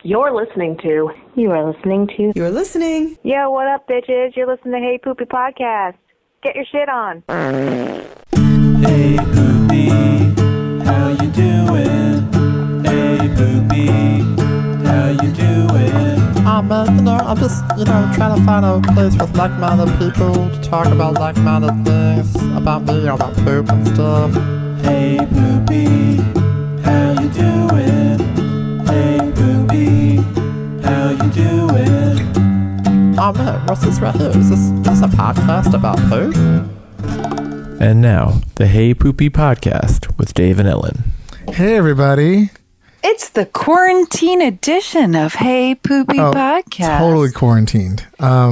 You're listening to. You are listening to. You're listening. Yo, what up, bitches? You're listening to Hey Poopy Podcast. Get your shit on. Hey Poopy, how you doing? Hey Poopy, how you doing? I'm just, trying to find a place with like-minded people to talk about like-minded things about me, about poop and stuff. Hey Poopy, how you doing? Hey Poopy, how you doing? Oh man, what's this right here? Is this a podcast about poop? And now, the Hey Poopy Podcast with Dave and Ellen. Hey everybody. It's the quarantine edition of Hey Poopy Podcast. Totally quarantined.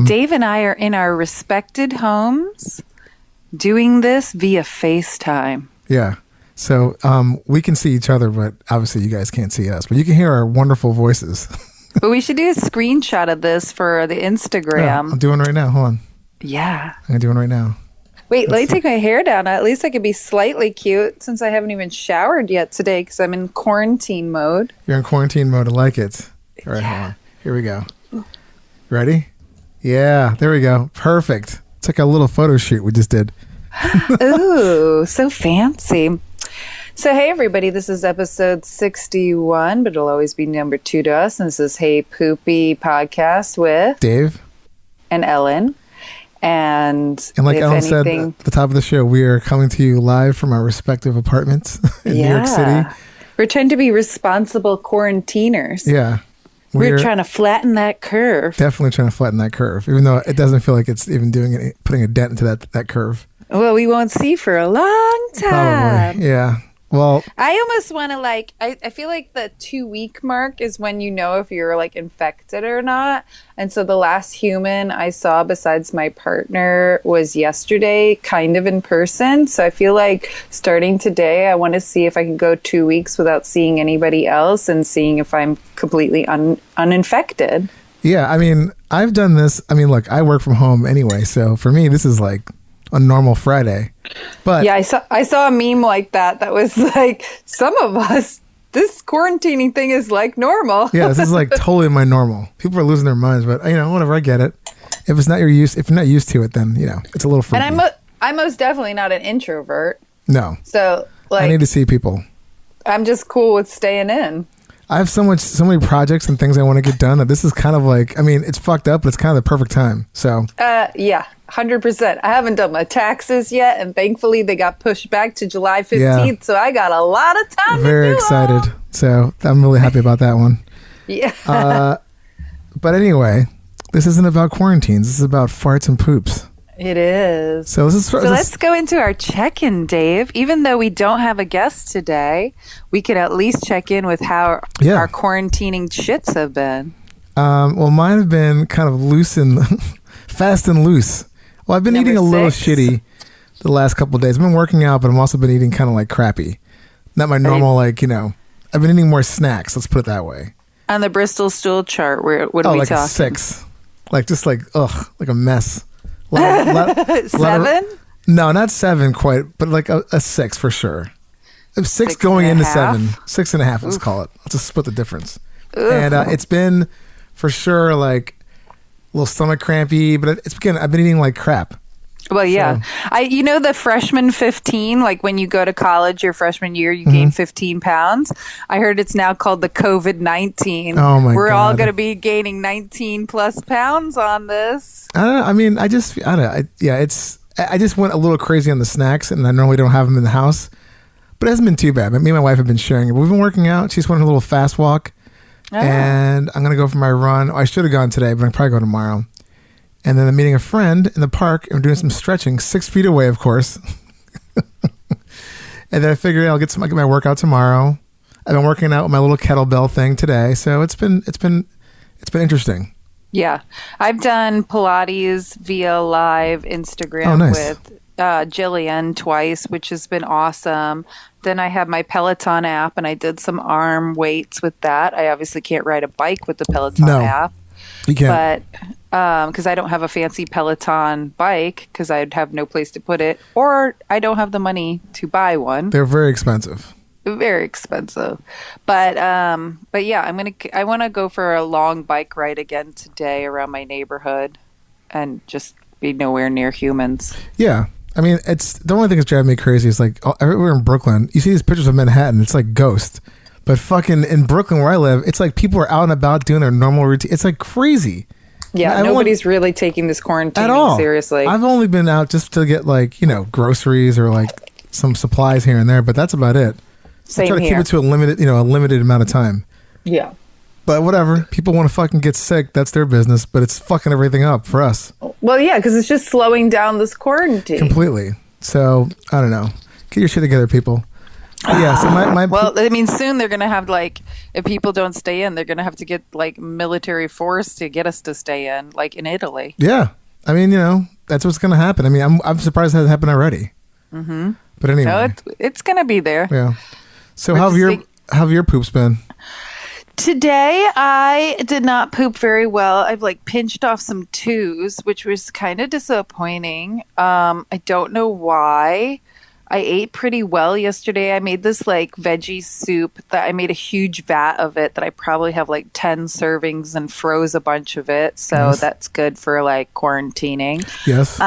Dave and I are in our respected homes doing this via FaceTime. Yeah. So we can see each other, but obviously you guys can't see us. But you can hear our wonderful voices. But we should do a screenshot of this for the Instagram. Yeah, I'm doing it right now. Hold on. Yeah. I'm doing it right now. Wait, let me take my hair down. At least I could be slightly cute since I haven't even showered yet today because I'm in quarantine mode. You're in quarantine mode. I like it. All right, hold on. Here we go. Ready? Yeah, there we go. Perfect. It's like a little photo shoot we just did. Ooh, so fancy. So, hey, everybody, this is episode 61, but it'll always be number 2 to us. And this is Hey Poopy Podcast with Dave and Ellen. And like Ellen said at the top of the show, we are coming to you live from our respective apartments in New York City. We're trying to be responsible quarantiners. Yeah. We're trying to flatten that curve. Definitely trying to flatten that curve, even though it doesn't feel like it's even putting a dent into that curve. Well, we won't see for a long time. Probably, yeah. Well, I almost want to I feel like the 2-week mark is when you know if you're infected or not. And so the last human I saw besides my partner was yesterday, kind of in person. So I feel like starting today, I want to see if I can go 2 weeks without seeing anybody else and seeing if I'm completely uninfected. Yeah. I mean, I've done this. I mean, look, I work from home anyway. So for me, this is like a normal Friday. But yeah, I saw a meme like that was like, some of us, this quarantining thing is like normal. Yeah, this is like totally my normal. People are losing their minds, but whatever, I get it. If you're not used to it, then it's a little freaky. And I'm most definitely not an introvert. No. So I need to see people. I'm just cool with staying in. I have so many projects and things I want to get done that this is kind of like, I mean, it's fucked up, but it's kind of the perfect time. So yeah, 100%. I haven't done my taxes yet, and thankfully they got pushed back to July 15th, so I got a lot of time. Very excited. So I'm really happy about that one. Yeah. But anyway, this isn't about quarantines. This is about farts and poops. It is. So let's go into our check-in, Dave. Even though we don't have a guest today, we could at least check in with how our quarantining shits have been. Well, mine have been kind of loose and fast and loose. Well, I've been eating a little shitty the last couple of days. I've been working out, but I've also been eating kind of like crappy. Not my normal, I've been eating more snacks. Let's put it that way. On the Bristol stool chart, what are we talking? A 6. Like a mess. 7? No, not 7 quite, but like a 6 for sure. 6 going into 7. 6.5, let's call it. Let's just split the difference. Oof. And it's been for sure like a little stomach crampy, but I've been eating like crap. Well, yeah. So. The freshman 15, like when you go to college your freshman year, you gain 15 pounds. I heard it's now called the COVID-19. Oh my God. We're all going to be gaining 19 plus pounds on this. I don't know. I mean, I just went a little crazy on the snacks, and I normally don't have them in the house, but it hasn't been too bad. Me and my wife have been sharing it. We've been working out. She's went on a little fast walk, and I'm going to go for my run. I should have gone today, but I'll probably go tomorrow. And then I'm meeting a friend in the park, and we're doing some stretching, 6 feet away, of course. And then I figured I'll get my workout tomorrow. I've been working out with my little kettlebell thing today, so it's been interesting. Yeah, I've done Pilates via live Instagram with Jillian twice, which has been awesome. Then I have my Peloton app, and I did some arm weights with that. I obviously can't ride a bike with the Peloton app. You can't. But because I don't have a fancy Peloton bike because I'd have no place to put it, or I don't have the money to buy one. They're very expensive. very expensive. But yeah, I want to go for a long bike ride again today around my neighborhood and just be nowhere near humans. Yeah. I mean, it's the only thing that's driving me crazy is like everywhere in Brooklyn, you see these pictures of Manhattan, it's like ghost. But fucking in Brooklyn where I live, it's like people are out and about doing their normal routine. It's like crazy. Yeah, nobody's really taking this quarantine at all seriously. I've only been out just to get like, groceries or like some supplies here and there, but that's about it. Same I try to here. keep it to a limited amount of time. Yeah. But whatever, people want to fucking get sick, that's their business, but it's fucking everything up for us. Well, yeah, because it's just slowing down this quarantine. Completely. So, I don't know. Get your shit together, people. Yeah, so well, I mean, soon they're going to have, like, if people don't stay in, they're going to have to get, like, military force to get us to stay in, like in Italy. Yeah. I mean, that's what's going to happen. I mean, I'm surprised it hasn't happened already. Mm-hmm. But anyway. No, it's going to be there. Yeah. So how have your poops been? Today, I did not poop very well. I've like pinched off some twos, which was kind of disappointing. I don't know why. I ate pretty well yesterday. I made this like veggie soup that I made a huge vat of it that I probably have like 10 servings and froze a bunch of it. So that's good for like quarantining. Yes.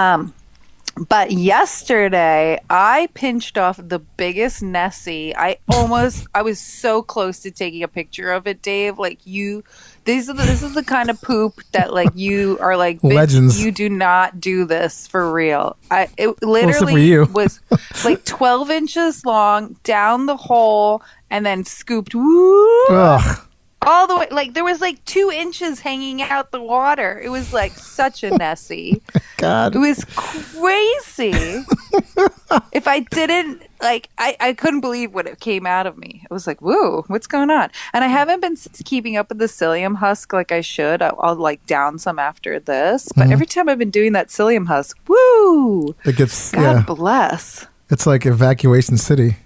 But yesterday, I pinched off the biggest Nessie. I was so close to taking a picture of it, Dave. Like this is the kind of poop that like you are like, bitch, legends. you do not do this for real. It for literally you. was like 12 inches long, down the hole, and then scooped. Woo, Ugh. all the way, like there was like 2 inches hanging out the water. It was like such a Nessie. God. It was crazy. If I didn't, like, I couldn't believe what it came out of me. I was like, whoa, what's going on? And I haven't been keeping up with the psyllium husk like I should. I'll like down some after this. But every time I've been doing that psyllium husk, woo, It gets, God bless. It's like evacuation city.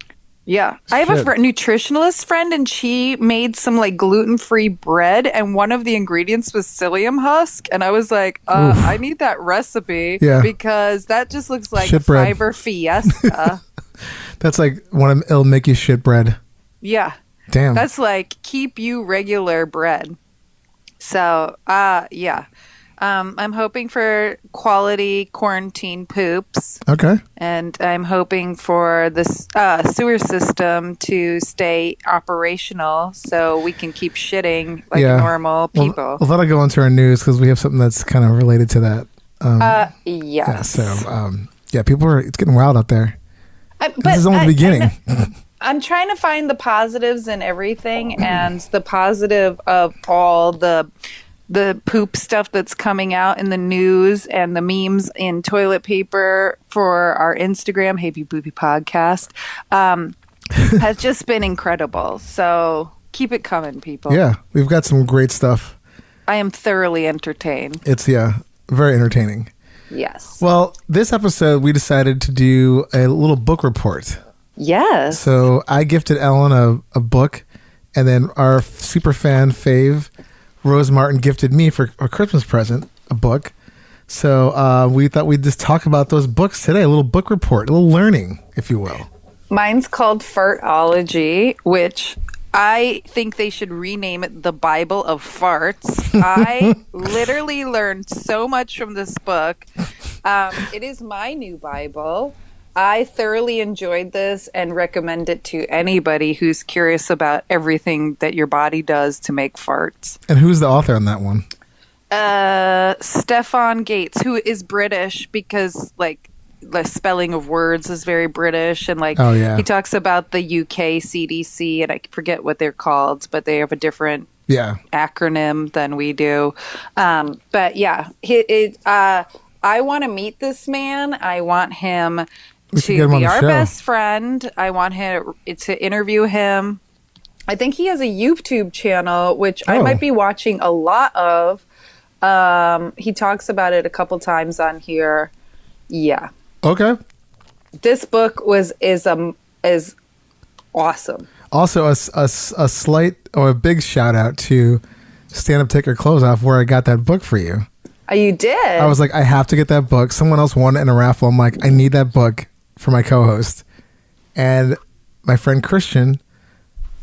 Yeah. I have a nutritionalist friend, and she made some like gluten-free bread, and one of the ingredients was psyllium husk. And I was like, I need that recipe because that just looks like Shit bread. fiber fiesta. That's like it'll make you shit bread. Yeah. Damn. That's like keep you regular bread. So, yeah. I'm hoping for quality quarantine poops. Okay. And I'm hoping for the sewer system to stay operational so we can keep shitting like normal people. Well, that'll go into our news because we have something that's kind of related to that. Yes. Yeah, so, it's getting wild out there. This is only the beginning. I'm trying to find the positives in everything, and the positive of all the poop stuff that's coming out in the news and the memes in toilet paper for our Instagram, Hey Poopy Podcast, has just been incredible. So keep it coming, people. Yeah, we've got some great stuff. I am thoroughly entertained. It's, very entertaining. Yes. Well, this episode, we decided to do a little book report. Yes. So I gifted Ellen a book, and then our super fan fave, Rose Martin, gifted me for a Christmas present a book. So we thought we'd just talk about those books today, a little book report, a little learning, if you will. Mine's called Fartology, which I think they should rename it the Bible of Farts. I literally learned so much from this book. It is my new Bible. I thoroughly enjoyed this and recommend it to anybody who's curious about everything that your body does to make farts. And who's the author on that one? Stefan Gates, who is British because, like, the spelling of words is very British, and like he talks about the UK CDC, and I forget what they're called, but they have a different acronym than we do. But yeah, I want to meet this man. I want him to be our best friend. I want him to interview him. I think he has a YouTube channel, which I might be watching a lot of. He talks about it a couple times on here. Yeah. Okay. This book is awesome. Also, a slight or a big shout out to Stand Up Take Your Clothes Off, where I got that book for you. Oh, you did? I was like, I have to get that book. Someone else won it in a raffle. I'm like, I need that book for my co-host. And my friend Christian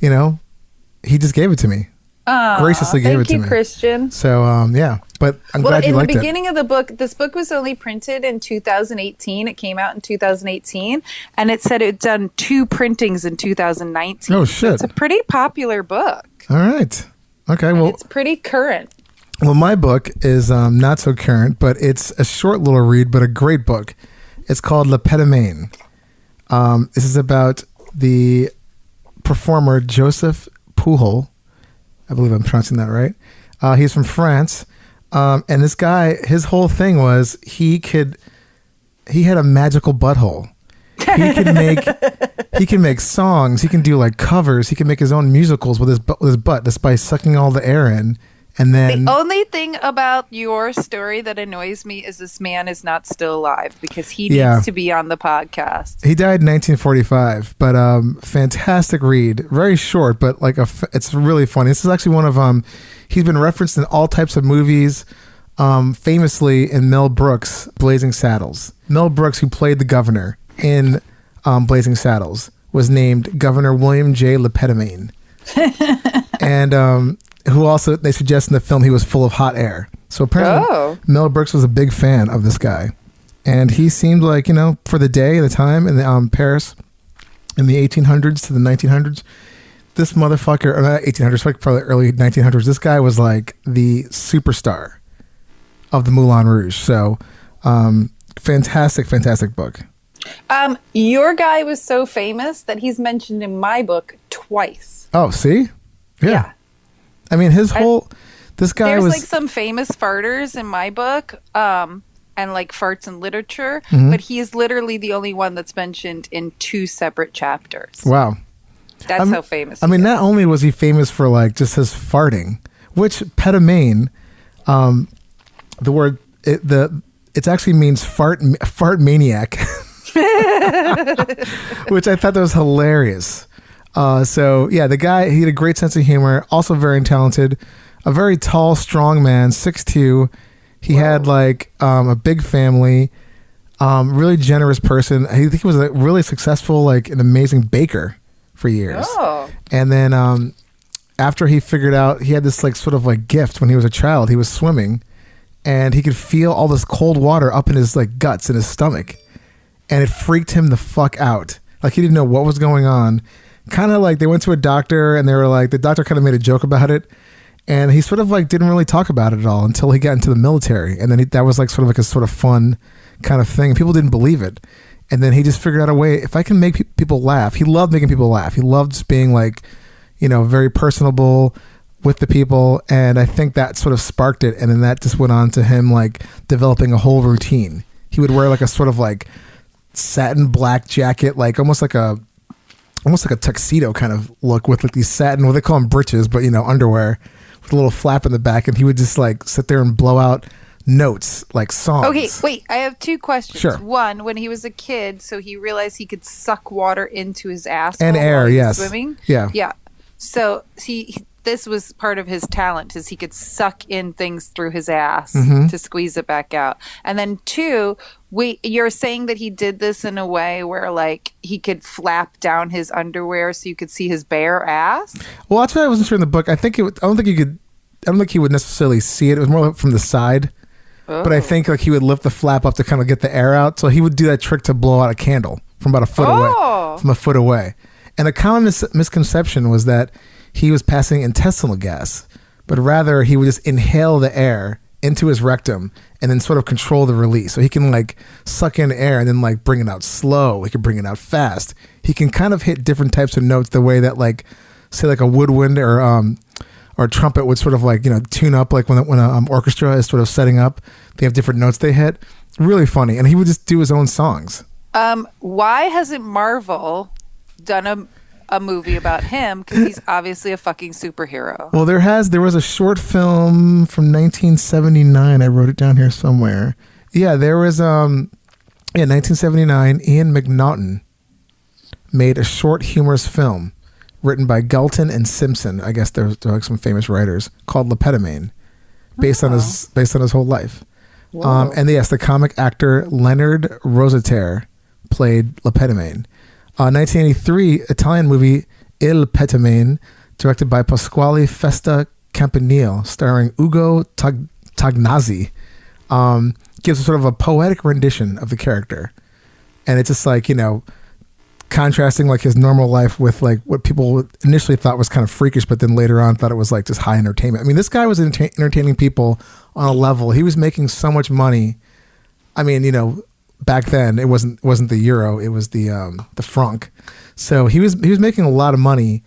he just gave it to me. Graciously gave it to me. Thank you, Christian. So, yeah. But I'm glad you liked it. In the beginning of the book, this book was only printed in 2018. It came out in 2018. And it said it had done 2 printings in 2019. Oh, shit. So it's a pretty popular book. All right. Okay, And well, it's pretty current. well, my book is not so current, but it's a short little read, but a great book. It's called Petomane. This is about the performer Joseph Pujol. I believe I'm pronouncing that right. He's from France. And this guy, his whole thing was he had a magical butthole. He can make songs. He can do like covers. He can make his own musicals with his butt just by sucking all the air in. And then The only thing about your story that annoys me is this man is not still alive because he needs to be on the podcast. he died in 1945, but fantastic read. Very short, but like it's really funny. This is actually one of he's been referenced in all types of movies, famously in Mel Brooks' Blazing Saddles. Mel Brooks, who played the governor in Blazing Saddles, was named Governor William J. Petomane. And who also, they suggest in the film, he was full of hot air. So apparently Mel Brooks was a big fan of this guy. And he seemed like, for the day, the time in Paris in the 1800s to the 1900s, this motherfucker, or not 1800s, like probably early 1900s, this guy was like the superstar of the Moulin Rouge. So fantastic, fantastic book. Your guy was so famous that he's mentioned in my book twice. Oh, see? Yeah. I mean, this guy There's was like some famous farters in my book, and like farts in literature, Mm-hmm. but he is literally the only one that's mentioned in 2 separate chapters. wow. That's how famous I he mean, is. not only was he famous for like just his farting, which Petomane, the word it actually means fart maniac, which I thought that was hilarious. So yeah, the guy, he had a great sense of humor, also very talented, a very tall, strong man, 6'2". He had like a big family, really generous person. I think he was a really successful, like an amazing baker for years. Oh. And then after he figured out, he had this like sort of like gift when he was a child. He was swimming and he could feel all this cold water up in his like guts in his stomach. And it freaked him the fuck out. Like he didn't know what was going on. Kind of like they went to a doctor and they were like, the doctor kind of made a joke about it. And he sort of like didn't really talk about it at all until he got into the military. And then that was like sort of like a sort of fun kind of thing. People didn't believe it. And then he just figured out a way, if I can make people laugh. He loved making people laugh. He loved just being like, very personable with the people. And I think that sort of sparked it. And then that just went on to him like developing a whole routine. He would wear like a sort of like satin black jacket, like almost like a tuxedo kind of look with like these satin, well, they call them breeches, but underwear with a little flap in the back. And he would just like sit there and blow out notes, like songs. Okay, wait, I have 2 questions. Sure. One, when he was a kid, so he realized he could suck water into his ass And air, while he was yes. swimming. Yeah. Yeah. So this was part of his talent, is he could suck in things through his ass to squeeze it back out. And then 2, you're saying that he did this in a way where like he could flap down his underwear so you could see his bare ass? Well, that's why I wasn't sure in the book. I don't think he would necessarily see it. It was more like from the side. But I think like he would lift the flap up to kind of get the air out. So he would do that trick to blow out a candle from about a foot away. From a foot away. And the common misconception was that he was passing intestinal gas, but rather he would just inhale the air into his rectum and then sort of control the release. So he can like suck in air and then like bring it out slow. He can bring it out fast. He can kind of hit different types of notes the way that like, say like a woodwind or a trumpet would sort of like, tune up like when an orchestra is sort of setting up. They have different notes they hit. Really funny. And he would just do his own songs. Why hasn't Marvel done a movie about him? Because he's obviously a fucking superhero. Well, there was a short film from 1979. I wrote it down here somewhere. Yeah, there was 1979. Ian McNaughton made a short humorous film written by Galton and Simpson. I guess they're like some famous writers, called Petomane, based on his whole life. And yes, the comic actor Leonard Rosater played Petomane. 1983 Italian movie Il Petomane, directed by Pasquale Festa Campanile, starring Ugo Tognazzi. Gives sort of a poetic rendition of the character. And it's just like, contrasting like his normal life with like what people initially thought was kind of freakish, but then later on thought it was like just high entertainment. I mean, this guy was entertaining people on a level. He was making so much money. I mean, back then it wasn't the euro, it was the franc. So he was making a lot of money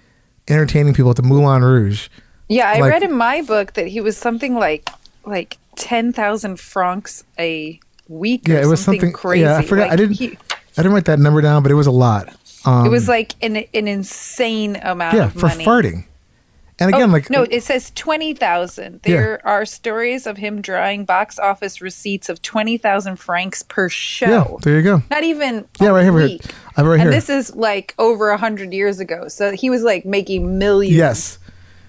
entertaining people at the Moulin Rouge. Yeah, I read in my book that he was something like 10,000 francs a week. Yeah, it was something crazy. Yeah, I forgot. I didn't write that number down, but it was a lot. It was like an insane amount of money. Yeah, for farting. And again, no, it says 20,000. There are stories of him drawing box office receipts of 20,000 francs per show. Yeah, there you go. Not even right a here. week. I'm right here. And this is like over 100 years ago. So he was like making millions. Yes.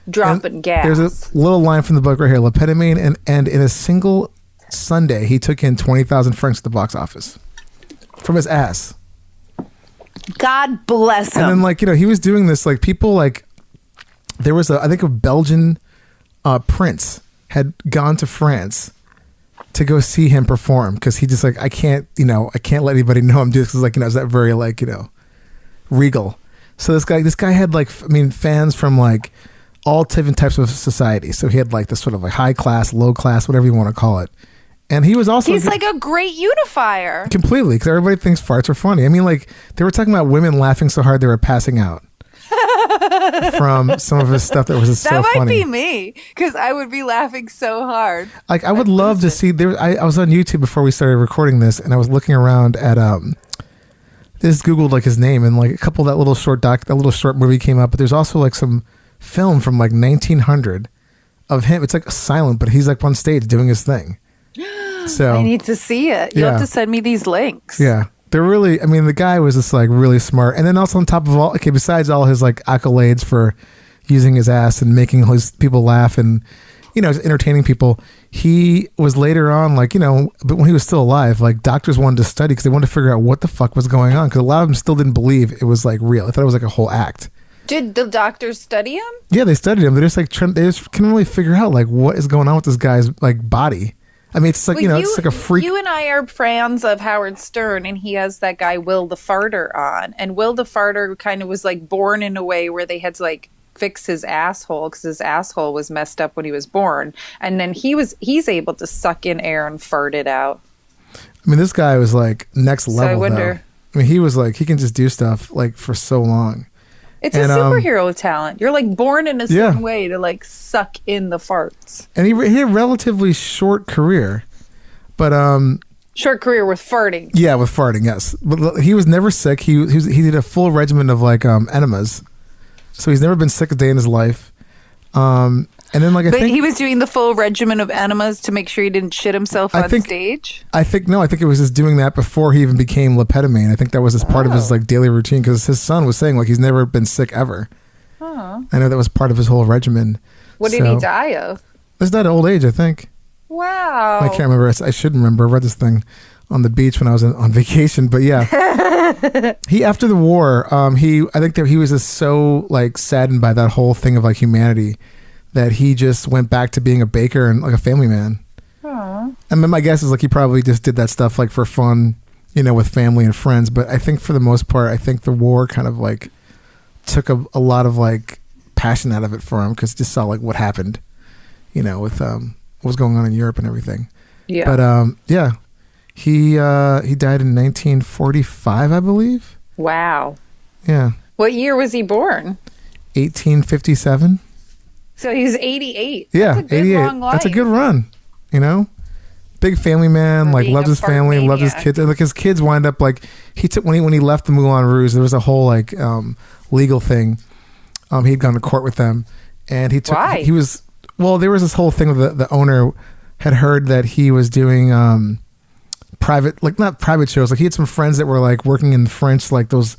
Dropping gas. There's a little line from the book right here. Le Petomane, and in a single Sunday, he took in 20,000 francs at the box office from his ass. God bless him. And then, he was doing this, people, there was I think a Belgian prince had gone to France to go see him perform because he just, I can't let anybody know I'm doing this because, it's that very, regal. So this guy had, fans from, all different types of society. So he had, this sort of, high class, low class, whatever you want to call it. And he was also... He's like a great unifier. Completely, because everybody thinks farts are funny. I mean, they were talking about women laughing so hard they were passing out from some of his stuff that was just so funny. That might be me, because I would be laughing so hard. I would love to see... I was on YouTube before we started recording this, and I was looking around at... Just Googled, his name, and, a couple of that little short movie came up, but there's also, some film from, 1900 of him. It's, silent, but he's, on stage doing his thing. So I need to see it. You'll have to send me these links. Yeah. They're really, the guy was just really smart. And then also on top of all, besides all his accolades for using his ass and making his people laugh and, entertaining people, he was later on but when he was still alive, doctors wanted to study because they wanted to figure out what the fuck was going on. Because a lot of them still didn't believe it was real. I thought it was a whole act. Did the doctors study him? Yeah, they studied him. They just they just couldn't really figure out what is going on with this guy's body. I mean, it's it's a freak. You and I are fans of Howard Stern, and he has that guy Will the Farter on. And Will the Farter kind of was born in a way where they had to fix his asshole because his asshole was messed up when he was born, and then he's able to suck in air and fart it out. I mean, this guy was next level. So I wonder. Though. I mean, he was he can just do stuff for so long. It's a superhero talent. You're born in a certain way to suck in the farts. And he had a relatively short career, but short career with farting. Yeah, with farting, yes. But he was never sick. He did a full regimen of enemas, so he's never been sick a day in his life. And then I think he was doing the full regimen of enemas to make sure he didn't shit himself on stage. I think it was just doing that before he even became Le Petomane. I think that was just part of his daily routine because his son was saying he's never been sick ever. Oh. I know that was part of his whole regimen. What did he die of? It's not old age, I think. Wow. I can't remember. I should remember. I read this thing on the beach when I was on vacation, but yeah. He after the war, I think that he was just so saddened by that whole thing of humanity that he just went back to being a baker and a family man. Aww. And my guess is he probably just did that stuff for fun, with family and friends. But I think for the most part, I think the war kind of took a lot of passion out of it for him because just saw what happened, with what was going on in Europe and everything. Yeah. But yeah, he died in 1945, I believe. Wow. Yeah. What year was he born? 1857. So he's 88. Yeah, That's a good 88. Long life. That's a good run, Big family man, loves his family, loves his kids. And his kids wind up he took when he left the Moulin Rouge, there was a whole legal thing. He'd gone to court with them, and he took. Why? He was there was this whole thing with the owner had heard that he was doing private, not private shows. He had some friends that were working in French, those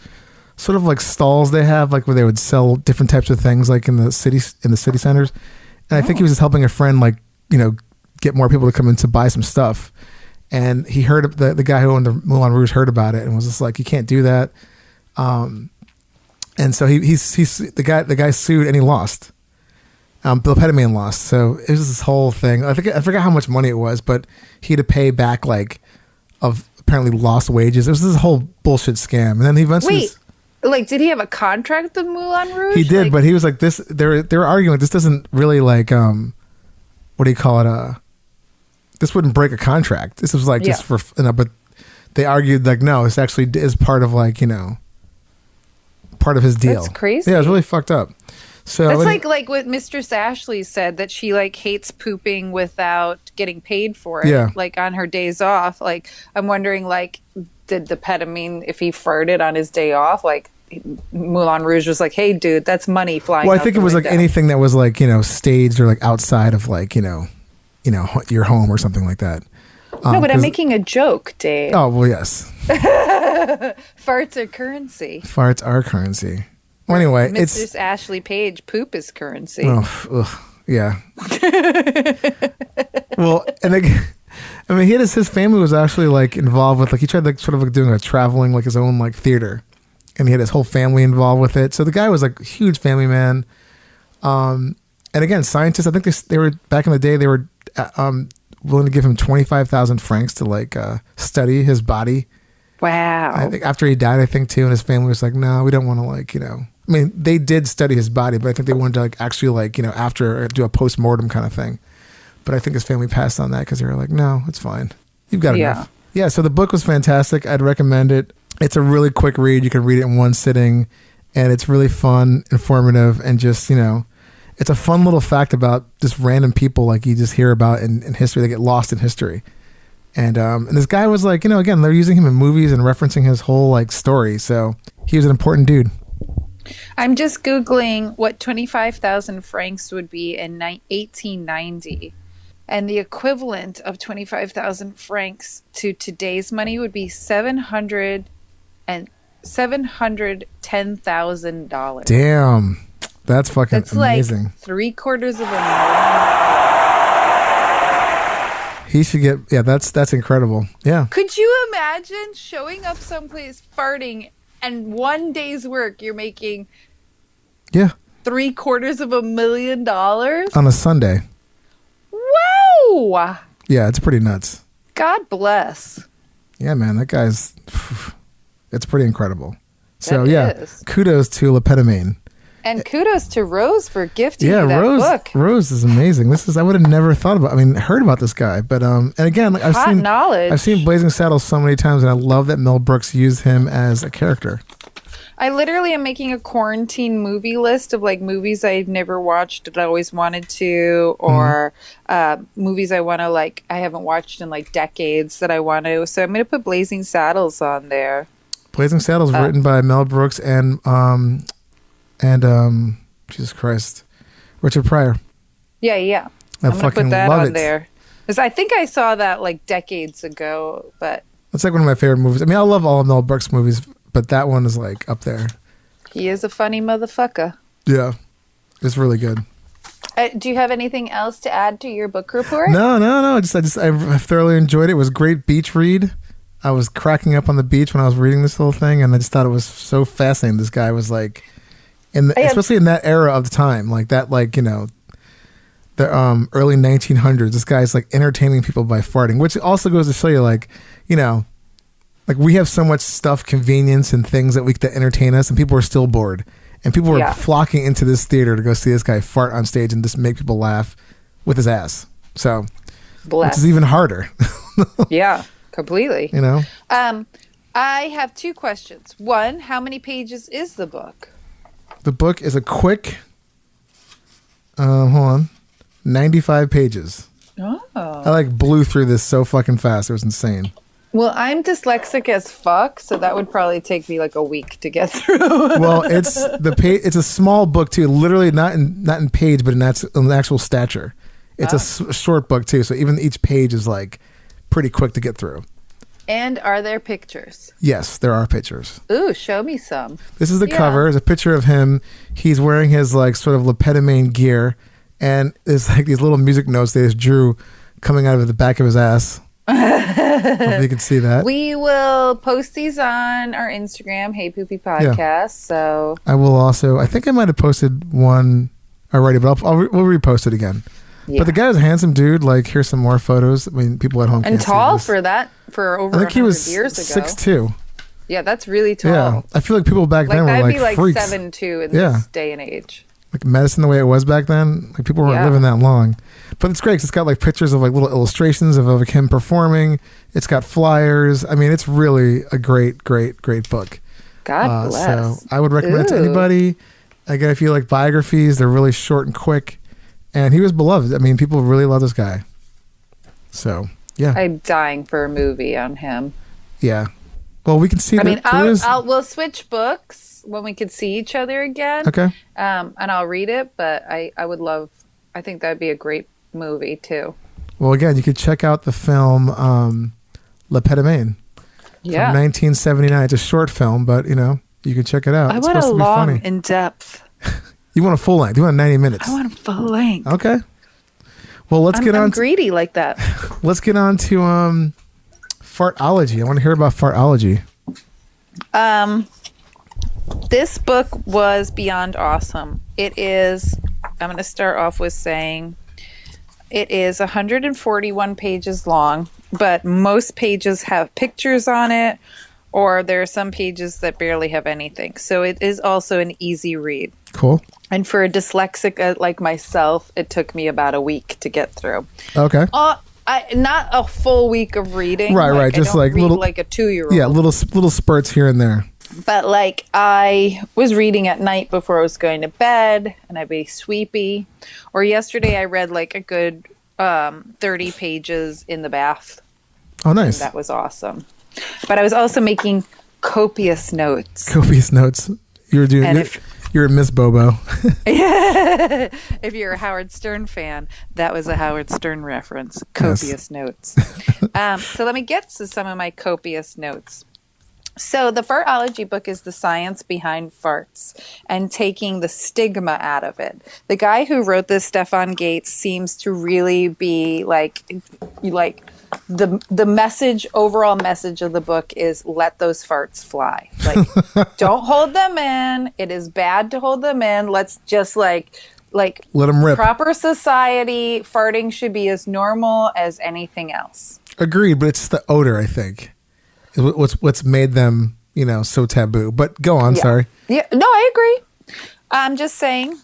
sort of stalls they have, where they would sell different types of things, in the city centers. And I think he was just helping a friend, get more people to come in to buy some stuff. And he heard the guy who owned the Moulin Rouge heard about it and was just you can't do that. And And so he's the guy sued and he lost. Bill Petomane lost. So it was this whole thing. I forgot how much money it was, but he had to pay back like of apparently lost wages. It was this whole bullshit scam. And then he eventually did he have a contract with Moulin Rouge? He did, but he was like this. They were arguing like this doesn't really like what do you call it? This wouldn't break a contract. This was like just for but they argued like no, this actually is part of like part of his deal. That's crazy. Yeah, it was really fucked up. So that's like what Mistress Ashley said, that she like hates pooping without getting paid for it. Yeah. Like on her days off. Like I'm wondering, like, did the Petomane, if he farted on his day off, like Moulin Rouge was like, hey dude, that's money flying. Well, I think it was like anything that was like, staged or like outside of like, your home or something like that. No, but I'm making a joke, Dave. Oh, well, yes. Farts are currency. Farts are currency. Well, anyway, Mistress Ashley Page, poop is currency. Oh, yeah. Well, and his family was actually like involved with, like, he tried like sort of like doing a traveling, like his own like theater, and he had his whole family involved with it. So the guy was like a huge family man. And again, scientists, I think they were back in the day, they were willing to give him 25,000 francs to like study his body. Wow. I think after he died, I think too, and his family was like, no, we don't want to like, I mean, they did study his body, but I think they wanted to like actually like, after do a post-mortem kind of thing. But I think his family passed on that because they were like, no, it's fine. You've got enough. Yeah, so the book was fantastic. I'd recommend it. It's a really quick read. You can read it in one sitting, and it's really fun, informative, and just, it's a fun little fact about just random people like you just hear about in history. They get lost in history. And this guy was like, again, they're using him in movies and referencing his whole like story. So he was an important dude. I'm just Googling what 25,000 francs would be in 1890. And the equivalent of 25,000 francs to today's money would be $710,000. Damn. That's fucking amazing. Like $750,000. He should get, that's incredible. Yeah. Could you imagine showing up someplace farting and one day's work you're making $750,000 on a Sunday? Wow. Yeah, it's pretty nuts. God bless. Yeah, man, that guy's, it's pretty incredible. So that is. Kudos to Le Petomane. And kudos to Rose for gifting you that book. Rose is amazing. I would have never heard about this guy. But and again, like, I've seen Blazing Saddles so many times, and I love that Mel Brooks used him as a character. I literally am making a quarantine movie list of like movies I've never watched that I always wanted to, or movies I want to like I haven't watched in like decades that I want to. So I'm going to put Blazing Saddles on there. Blazing Saddles, written by Mel Brooks and Jesus Christ, Richard Pryor. Yeah. I'm going to put that on there. Because I think I saw that like decades ago, but it's like one of my favorite movies. I mean, I love all of Mel Brooks movies, but that one is like up there. He is a funny motherfucker. Yeah, it's really good. Do you have anything else to add to your book report? No. I thoroughly enjoyed it. It was a great beach read. I was cracking up on the beach when I was reading this whole thing, and I just thought it was so fascinating. This guy was like, especially in that era of the time, like that, like the early 1900s. This guy's like entertaining people by farting, which also goes to show you, like, like we have so much stuff, convenience, and things that entertain us, and people are still bored, and people were flocking into this theater to go see this guy fart on stage and just make people laugh with his ass. So, which is even harder. Yeah, completely. I have two questions. One, how many pages is the book? The book is a quick, 95 pages. Oh. I like blew through this so fucking fast. It was insane. Well, I'm dyslexic as fuck, so that would probably take me like a week to get through. Well, it's a small book too. Literally not in page, but in actual stature. It's a short book too, so even each page is like pretty quick to get through. And are there pictures? Yes, there are pictures. Ooh, show me some. This is the cover. It's a picture of him. He's wearing his like sort of Le Petomane gear, and there's like these little music notes they just drew coming out of the back of his ass. Hope you can see that. We will post these on our Instagram, Hey Poopy Podcast. So I will also. I think I might have posted one already, but we'll repost it again. yeah. But the guy's a handsome dude. Like, here's some more photos. I mean, people at home And can't tall see this. for over I think he 100 was years ago. 6'2". Yeah, that's really tall. Yeah, I feel like people back Like then were that'd like be like freaks. 7'2" in Yeah. this day and age. Like medicine the way it was back then. Like people weren't Yeah. living that long. But it's great 'cause it's got like pictures of like little illustrations of like him performing. It's got flyers. I mean, it's really a great book. God bless. So I would recommend it to Ooh. anybody. Again, if you like biographies, they're really short and quick. And he was beloved. I mean, people really love this guy. So yeah, I'm dying for a movie on him. yeah. Well, we can see. I mean, there is- we'll switch books when we could see each other again. Okay. And I'll read it, but I would love. I think that'd be a great movie too. Well, again, you could check out the film Le Petomane Yeah. from 1979. It's a short film, but you know you can check it out. I It's want a supposed to be long, funny. in depth. You want a full length? You want 90 minutes? I want a full length. Okay. Well, let's get I'm on. greedy like that. Let's get on to Fartology. I want to hear about Fartology. This book was beyond awesome. It is. I'm going to start off with saying it is 141 pages long, but most pages have pictures on it, or there are some pages that barely have anything. So it is also an easy read. Cool. And for a dyslexic like myself, it took me about a week to get through. Okay. Not a full week of reading. Right, right. I Just don't like read little, like a 2-year-old. Yeah, little spurts here and there. But like I was reading at night before I was going to bed, and I'd be sleepy. Or yesterday, I read like a good 30 pages in the bath. Oh, nice. That was awesome. But I was also making copious notes. Copious notes. You were doing. And You're a Miss Bobo. If you're a Howard Stern fan, that was a Howard Stern reference. Copious notes. So let me get to some of my copious notes. So the Fartology book is the science behind farts and taking the stigma out of it. The guy who wrote this, Stefan Gates, seems to really be like the message, overall message of the book is let those farts fly. Like, don't hold them in. It is bad to hold them in. Let's just like Let them rip. proper society, farting should be as normal as anything else. Agreed, but it's the odor, I think. What's made them, so taboo. But go on, Yeah. sorry. Yeah, no, I agree. I'm just saying,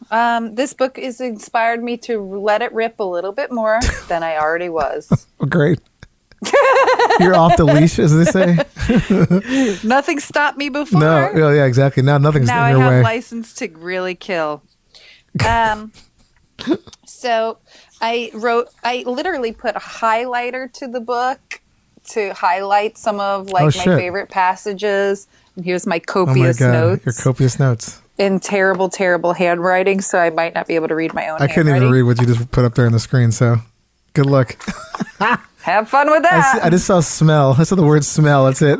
this book has inspired me to let it rip a little bit more than I already was. Oh, great. You're off the leash, as they say. Nothing stopped me before. No, yeah, exactly. Now nothing's Now in I your have way. license to really kill. So I literally put a highlighter to the book to highlight some of my shit. favorite passages. And here's my Oh my copious god, notes your copious notes. in terrible, terrible handwriting. So I might not be able to read my own I couldn't even handwriting. read what you just put up there on the screen. So, good luck. Have fun with that. I just saw smell. I saw the word smell. That's it.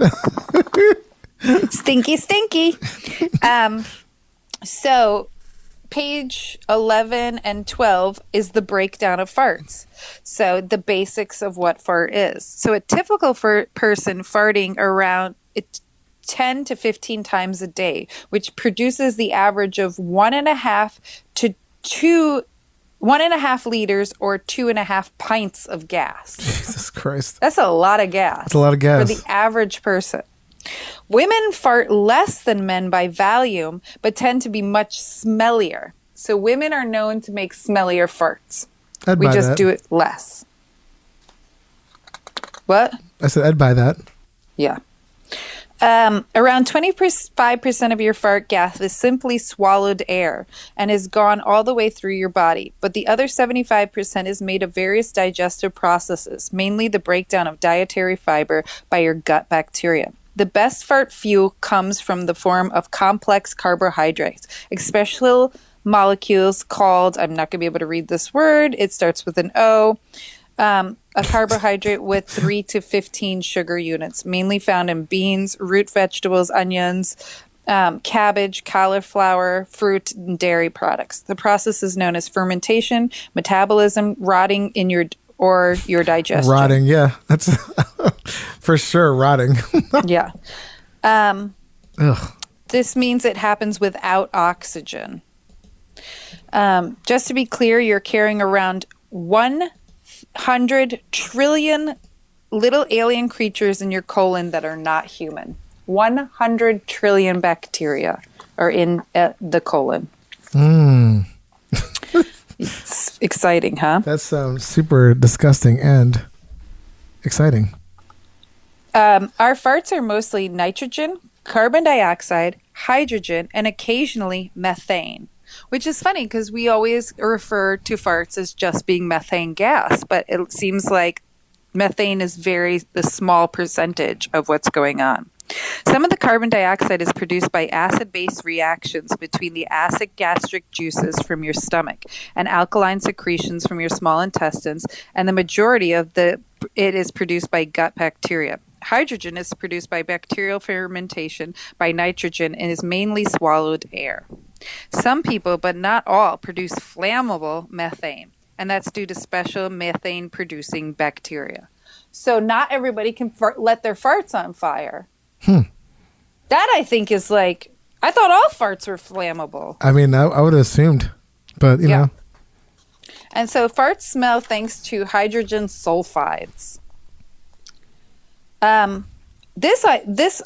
Stinky, stinky. So page 11 and 12 is the breakdown of farts. So the basics of what fart is. So a typical person farting around 10 to 15 times a day, which produces the average of 1.5 to 1.5 liters or 2.5 pints of gas. Jesus Christ. That's a lot of gas. That's a lot of gas. For the average person. Women fart less than men by volume, but tend to be much smellier. So women are known to make smellier farts. I'd We buy just that. do it less. What? I said I'd buy that. Yeah. Around 25% of your fart gas is simply swallowed air and is gone all the way through your body. But the other 75% is made of various digestive processes, mainly the breakdown of dietary fiber by your gut bacteria. The best fart fuel comes from the form of complex carbohydrates, special molecules called, I'm not going to be able to read this word, it starts with an O, a carbohydrate with 3 to 15 sugar units, mainly found in beans, root vegetables, onions, cabbage, cauliflower, fruit, and dairy products. The process is known as fermentation, metabolism, rotting in your digestion. Rotting, yeah. That's For sure, rotting. Yeah. Ugh. This means it happens without oxygen. Just to be clear, you're carrying around 100 trillion little alien creatures in your colon that are not human. 100 trillion bacteria are in the colon. It's exciting, huh? That sounds super disgusting and exciting. Our farts are mostly nitrogen, carbon dioxide, hydrogen, and occasionally methane, which is funny because we always refer to farts as just being methane gas, but it seems like methane is the small percentage of what's going on. Some of the carbon dioxide is produced by acid-base reactions between the acid gastric juices from your stomach and alkaline secretions from your small intestines, and the majority of it is produced by gut bacteria. Hydrogen is produced by bacterial fermentation by nitrogen and is mainly swallowed air. Some people, but not all, produce flammable methane, and that's due to special methane-producing bacteria. So not everybody can let their farts on fire. That I think is like, I thought all farts were flammable. I mean, I would have assumed, but you know. And so farts smell thanks to hydrogen sulfides. This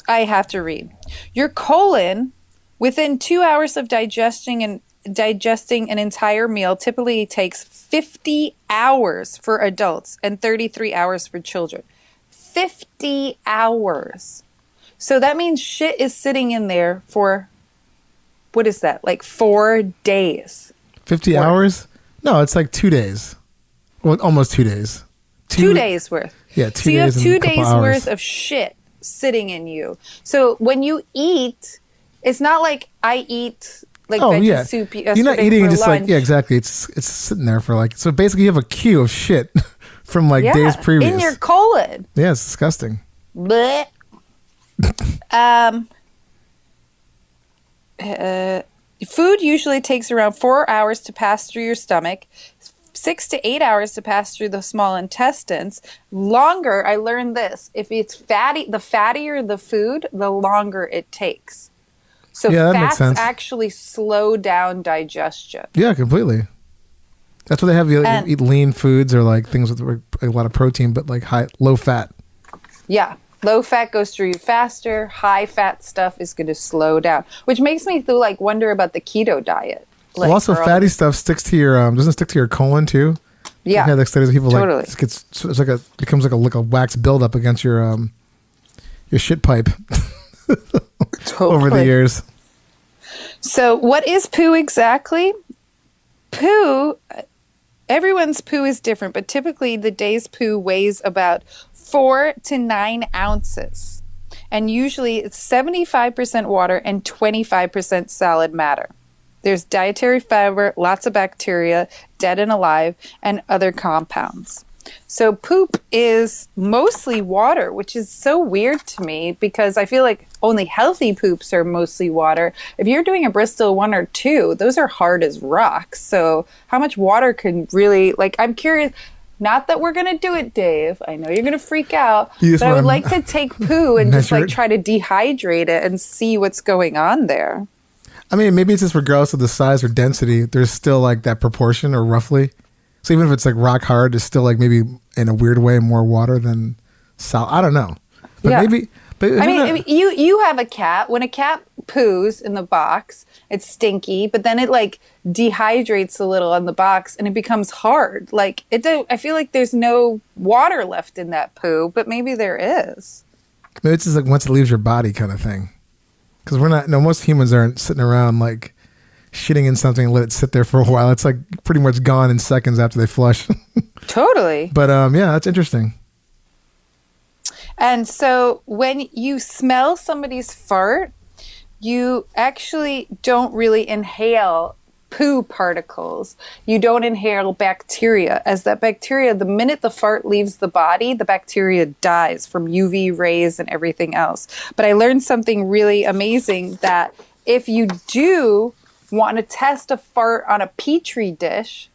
I have to read. Your colon, within 2 hours of digesting an entire meal, typically takes 50 hours for adults and 33 hours for children. 50 hours. So that means shit is sitting in there for, what is that, like 4 days? 50 hours? No, it's like 2 days. Well, almost 2 days. 2 days worth. Yeah, 2 days. So you have 2 days hours. worth of shit sitting in you. So when you eat, it's not like I eat like veggie soup yesterday. You're not eating for just lunch. like, exactly. It's sitting there for like, so basically you have a queue of shit from like days previous. In your colon. Yeah, it's disgusting. Blech. Food usually takes around 4 hours to pass through your stomach, 6 to 8 hours to pass through the small intestines. Longer, I learned this, if it's fatty, the fattier the food, the longer it takes. So fats actually slow down digestion. Yeah, completely. That's what they have. You eat lean foods or like things with a lot of protein, but like low fat. Yeah. Low fat goes through you faster. High fat stuff is going to slow down, which makes me wonder about the keto diet. Like, well, also fatty stuff sticks to your doesn't stick to your colon too. Yeah, like studies of people totally. Like it's like becomes like a wax buildup against your shit pipe over the years. So, what is poo exactly? Poo. Everyone's poo is different, but typically the day's poo weighs about 4 to 9 ounces. And usually it's 75% water and 25% solid matter. There's dietary fiber, lots of bacteria, dead and alive, and other compounds. So poop is mostly water, which is so weird to me because I feel like only healthy poops are mostly water. If you're doing a Bristol 1 or 2, those are hard as rocks. So how much water can really, like, I'm curious, not that we're going to do it, Dave. I know you're going to freak out, but I would like to take poo and just like try to dehydrate it and see what's going on there. I mean, maybe it's just regardless of the size or density, there's still like that proportion or roughly. So even if it's like rock hard, it's still like maybe in a weird way more water than salt. I don't know. But maybe. But I mean, you have a cat. When a cat poos in the box, it's stinky, but then it like dehydrates a little on the box and it becomes hard. Like I feel like there's no water left in that poo, but maybe there is. Maybe it's just like once it leaves your body kind of thing. Because most humans aren't sitting around like shitting in something and let it sit there for a while. It's like pretty much gone in seconds after they flush. Totally. But yeah, that's interesting. And so when you smell somebody's fart, you actually don't really inhale poo particles. You don't inhale bacteria, as that bacteria, the minute the fart leaves the body, the bacteria dies from UV rays and everything else. But I learned something really amazing, that if you do want to test a fart on a petri dish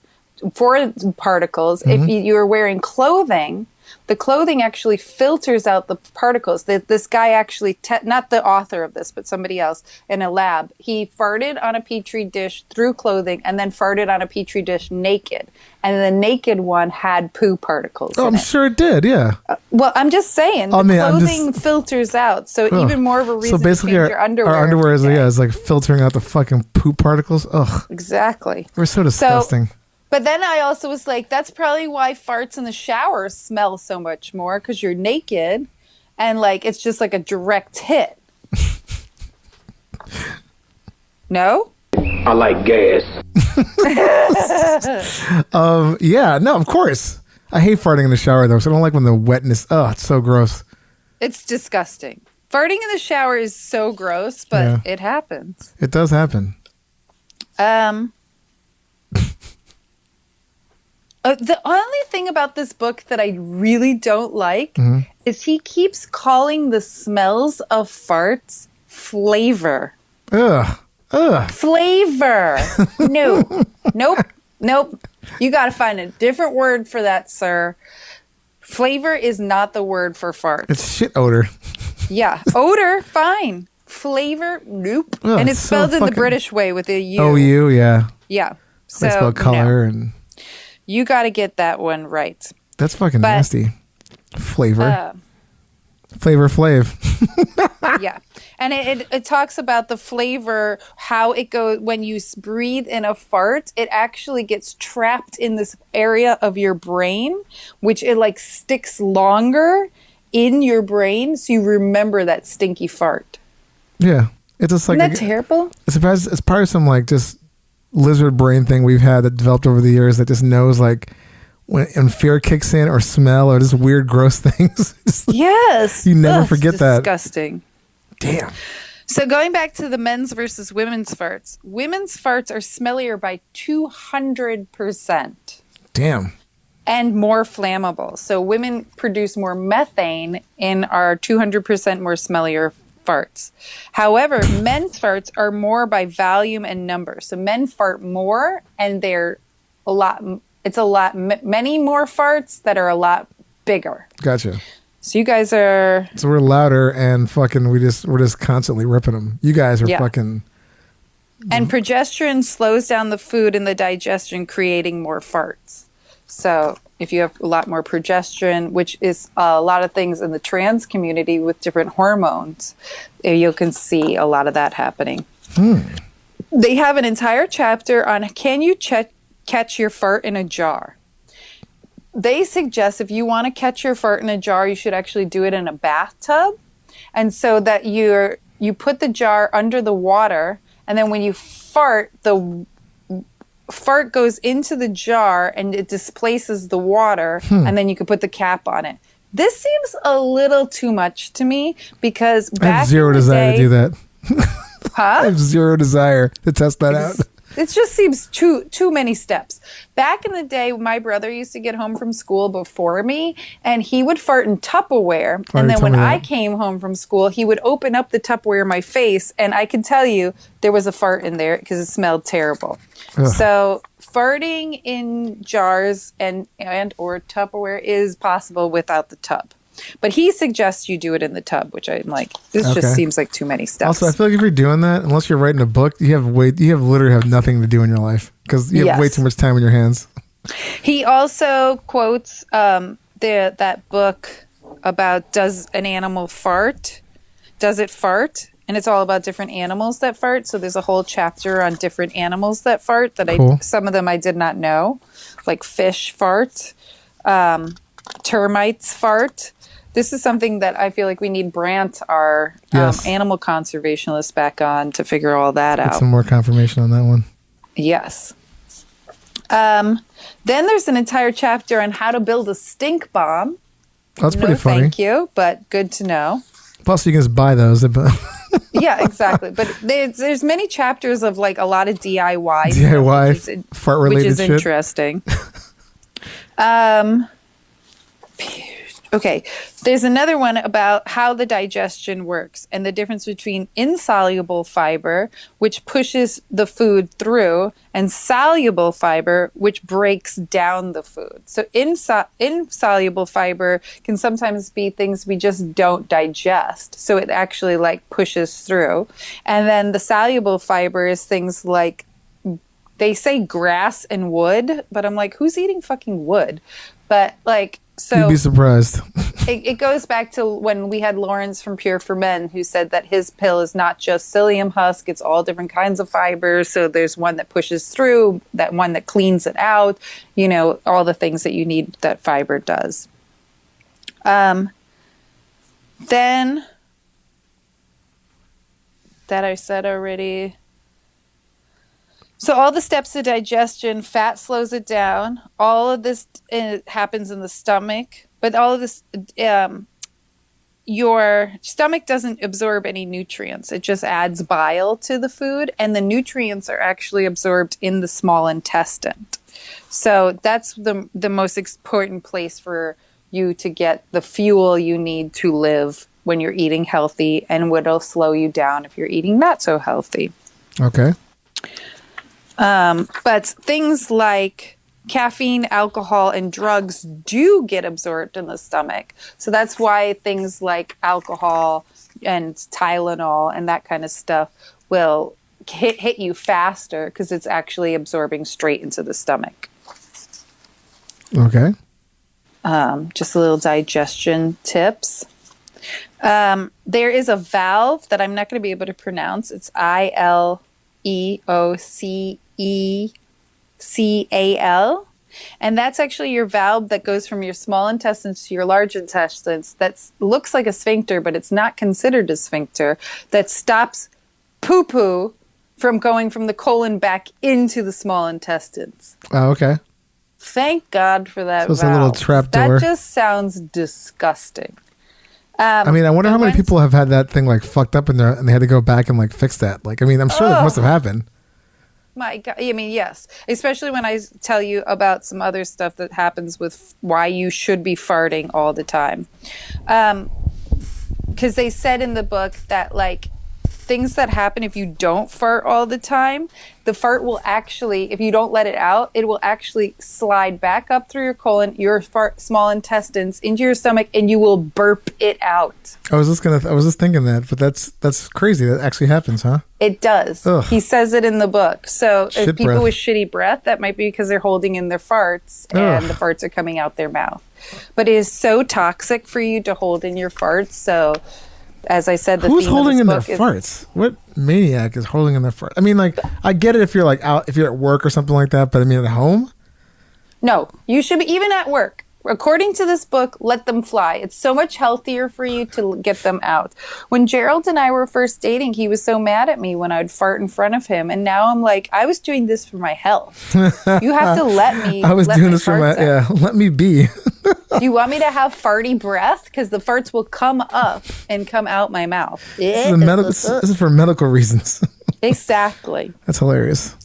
for particles, if you are wearing clothing, the clothing actually filters out the particles. This guy actually, not the author of this, but somebody else in a lab, he farted on a petri dish through clothing and then farted on a petri dish naked. And the naked one had poo particles. Oh, I'm sure it did. Yeah. Well, I'm just saying, the clothing filters out. So even more of a reason so basically to change your underwear. Our underwear is like filtering out the fucking poop particles. Ugh. Exactly. We're so disgusting. But then I also was like, that's probably why farts in the shower smell so much more, because you're naked and like it's just like a direct hit. No? I like gas. Yeah, no, of course. I hate farting in the shower though, so I don't like when the wetness. Oh, it's so gross. It's disgusting. Farting in the shower is so gross, but it happens. It does happen. The only thing about this book that I really don't like is he keeps calling the smells of farts flavor. Ugh. Flavor. No. Nope. You got to find a different word for that, sir. Flavor is not the word for fart. It's shit odor. Yeah. Odor, fine. Flavor, nope. Ugh, and it's spelled in the British way with a U. O-U, yeah. Yeah. They spell color and... You got to get that one right. That's fucking nasty. Flavor. Flavor Flav. Yeah. And it talks about the flavor, how it goes when you breathe in a fart, it actually gets trapped in this area of your brain, which it like sticks longer in your brain. So you remember that stinky fart. Yeah. It's just like... Isn't that terrible? It's probably some like just lizard brain thing we've had that developed over the years that just knows like when fear kicks in or smell or just weird gross things. Yes. You never forget that. Disgusting. Damn. So going back to the men's versus women's farts. Women's farts are smellier by 200%. Damn. And more flammable. So women produce more methane in our 200% more smellier farts. However, men's farts are more by volume and number. So men fart more, and they're many more farts that are a lot bigger. Gotcha. So you guys are... So we're louder and fucking we're just constantly ripping them. You guys are fucking... And progesterone slows down the food and the digestion, creating more farts. So if you have a lot more progesterone, which is a lot of things in the trans community with different hormones, you can see a lot of that happening. They have an entire chapter on can you catch your fart in a jar. They suggest if you want to catch your fart in a jar, you should actually do it in a bathtub. And so that you put the jar under the water, and then when you fart, the fart goes into the jar and it displaces the water, and then you can put the cap on it. This seems a little too much to me because back I have zero desire to do that. Huh? I have zero desire to test that out. It just seems too many steps. Back in the day, my brother used to get home from school before me, and he would fart in Tupperware. And then when I came home from school, he would open up the Tupperware in my face, and I can tell you there was a fart in there because it smelled terrible. Ugh. So farting in jars and or Tupperware is possible without the tub. But he suggests you do it in the tub, which I'm like, this just seems like too many steps. Also, I feel like if you're doing that, unless you're writing a book, you literally have nothing to do in your life because you have way too much time in your hands. He also quotes that book about does an animal fart? Does it fart? And it's all about different animals that fart. So there's a whole chapter on different animals that fart that some of them I did not know, like fish fart, termites fart. This is something that I feel like we need Brant, our animal conservationist, back on to figure all that out. Get some more confirmation on that one. Yes. Then there's an entire chapter on how to build a stink bomb. That's pretty funny. Thank you, but good to know. Plus, you can just buy those. Yeah, exactly. But there's many chapters of like a lot of DIY. DIY fart-related shit. Which is interesting. Okay, there's another one about how the digestion works and the difference between insoluble fiber, which pushes the food through, and soluble fiber, which breaks down the food. So insoluble fiber can sometimes be things we just don't digest. So it actually like pushes through. And then the soluble fiber is things like, they say grass and wood, but I'm like, who's eating fucking wood? But like, so You'd be surprised. it goes back to when we had Lawrence from Pure for Men, who said that his pill is not just psyllium husk, it's all different kinds of fibers. So there's one that pushes through, that one that cleans it out, you know, all the things that you need that fiber does. Then that I said already. So all the steps of digestion, fat slows it down. All of this happens in the stomach, but all of this, your stomach doesn't absorb any nutrients. It just adds bile to the food, and the nutrients are actually absorbed in the small intestine. So that's the most important place for you to get the fuel you need to live when you're eating healthy, and what'll slow you down if you're eating not so healthy. Okay. But things like caffeine, alcohol, and drugs do get absorbed in the stomach. So that's why things like alcohol and Tylenol and that kind of stuff will hit you faster because it's actually absorbing straight into the stomach. Okay. Just a little digestion tips. There is a valve that I'm not going to be able to pronounce. It's ILEOCECAL. And that's actually your valve that goes from your small intestines to your large intestines. That looks like a sphincter, but it's not considered a sphincter. That stops poo-poo from going from the colon back into the small intestines. Oh, okay. Thank God for that So it's valve. a little trap door. That just sounds disgusting. I mean, I wonder how many people have had that thing like fucked up in there and they had to go back and like fix that. Like, I mean, I'm sure that must have happened. My God, I mean, yes. Especially when I tell you about some other stuff that happens with why you should be farting all the time. Because they said in the book that like things that happen if you don't fart all the time, the fart will actually, if you don't let it out, it will actually slide back up through your colon, your small intestines, into your stomach, and you will burp it out. I was just thinking that, but that's crazy. That actually happens, huh? It does. Ugh. He says it in the book. So Shit if people breath. with shitty breath, that might be because they're holding in their farts and Ugh. the farts are coming out their mouth. But it is so toxic for you to hold in your farts. So as I said, Who's holding in their book is farts? What maniac is holding in their farts? I mean, like, I get it if you're like out, if you're at work or something like that, but I mean, at home? No, you should be, even at work. According to this book, let them fly. It's so much healthier for you to get them out. When Gerald and I were first dating, he was so mad at me when I'd fart in front of him. And now I'm like, I was doing this for my health. You have to let me. I was let doing this for my, farts out. let me be. Do you want me to have farty breath? Because the farts will come up and come out my mouth. This is for medical reasons. Exactly. That's hilarious.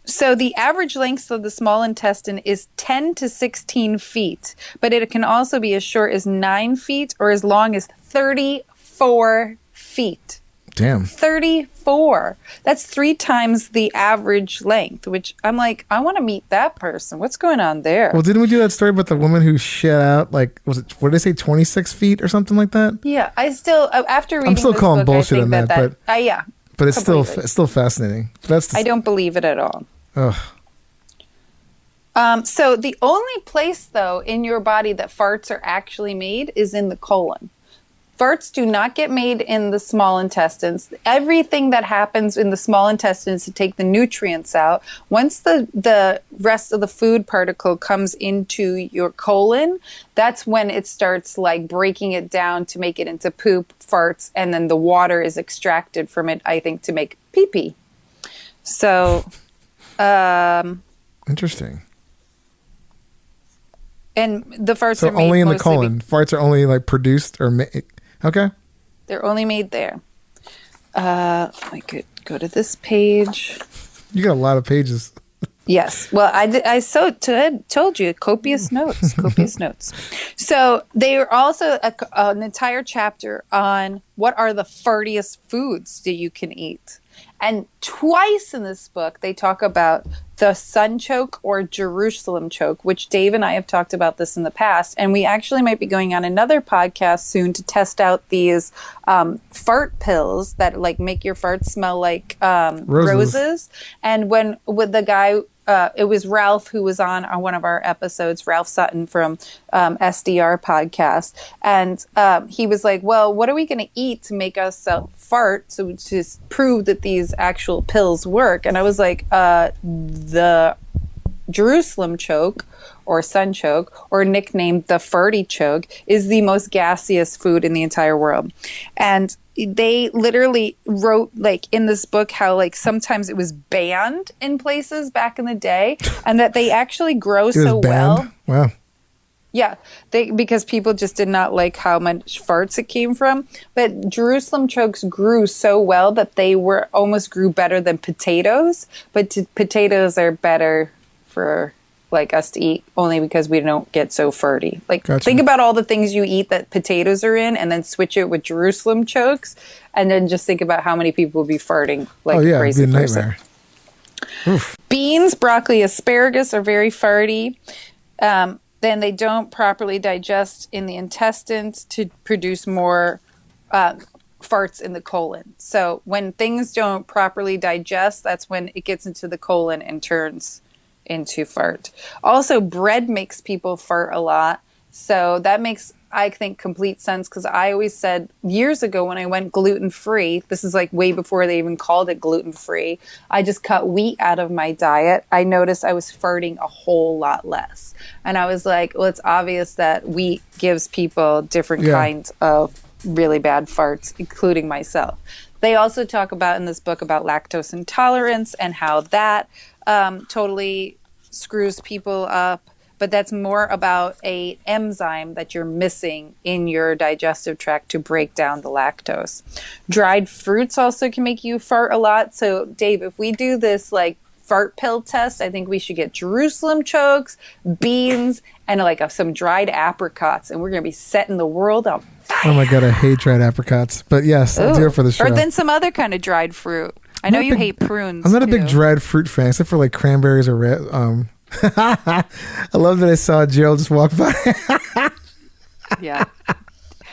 So the average length of the small intestine is 10 to 16 feet, but it can also be as short as 9 feet or as long as 34 feet. Damn. 34. That's 3 times the average length, which I'm like, I want to meet that person. What's going on there? Well, didn't we do that story about the woman who shit out, like, was it, what did they say, 26 feet or something like that? Yeah, I still, after reading I'm still this calling book, bullshit I think on that, yeah. But it's completely. still fascinating. That's I don't believe it at all. Ugh. So the only place, though, in your body that farts are actually made is in the colon. Farts do not get made in the small intestines. Everything that happens in the small intestines to take the nutrients out, once the rest of the food particle comes into your colon, that's when it starts like breaking it down to make it into poop, farts, and then the water is extracted from it, I think, to make pee-pee. So... Interesting. And the farts So are made only in the mostly colon. Farts are only like produced or made. Okay. they're only made there. I could go to this page. You got a lot of pages. Yes. Well, told you copious notes, copious notes. So they are also an entire chapter on what are the fartiest foods that you can eat. And twice in this book, they talk about the sun choke or Jerusalem choke, which Dave and I have talked about this in the past. And we actually might be going on another podcast soon to test out these fart pills that like make your farts smell like roses. And with the guy, it was Ralph who was on one of our episodes, Ralph Sutton from SDR podcast. And he was like, well, what are we going to eat to make us fart to prove that these actual pills work? And I was like, the Jerusalem choke or sun choke, or nicknamed the farty choke, is the most gassiest food in the entire world. And they literally wrote like in this book how like sometimes it was banned in places back in the day, and that they actually grow so well. Wow. Yeah, because people just did not like how much farts it came from. But Jerusalem chokes grew so well that they almost grew better than potatoes. But potatoes are better for like us to eat only because we don't get so farty. Like think about all the things you eat that potatoes are in, and then switch it with Jerusalem chokes, and then just think about how many people will be farting like a crazy it'd be a person. nightmare. Oof. Beans, broccoli, asparagus are very farty. Then they don't properly digest in the intestines to produce more farts in the colon. So when things don't properly digest, that's when it gets into the colon and turns into fart. Also, bread makes people fart a lot. So that makes, I think, complete sense, because I always said years ago when I went gluten-free, this is like way before they even called it gluten-free, I just cut wheat out of my diet. I noticed I was farting a whole lot less. And I was like, well, it's obvious that wheat gives people different kinds of really bad farts, including myself. They also talk about in this book about lactose intolerance and how that totally screws people up. But that's more about an enzyme that you're missing in your digestive tract to break down the lactose. Dried fruits also can make you fart a lot. So, Dave, if we do this like fart pill test, I think we should get Jerusalem chokes, beans, and like some dried apricots, and we're going to be setting the world on fire. Oh my God, I hate dried apricots. But yes, I'll do it for the show. Or then some other kind of dried fruit. I know you hate prunes. I'm not a big dried fruit fan, except for like cranberries or I love that I saw Gerald just walk by. Yeah.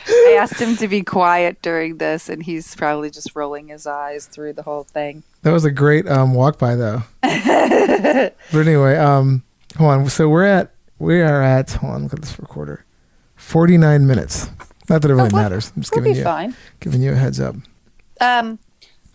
I asked him to be quiet during this, and he's probably just rolling his eyes through the whole thing. That was a great walk by, though. But anyway, hold on. So we are at hold on, look at this recorder. 49 minutes. Not that it really matters. I'm just giving you a heads up.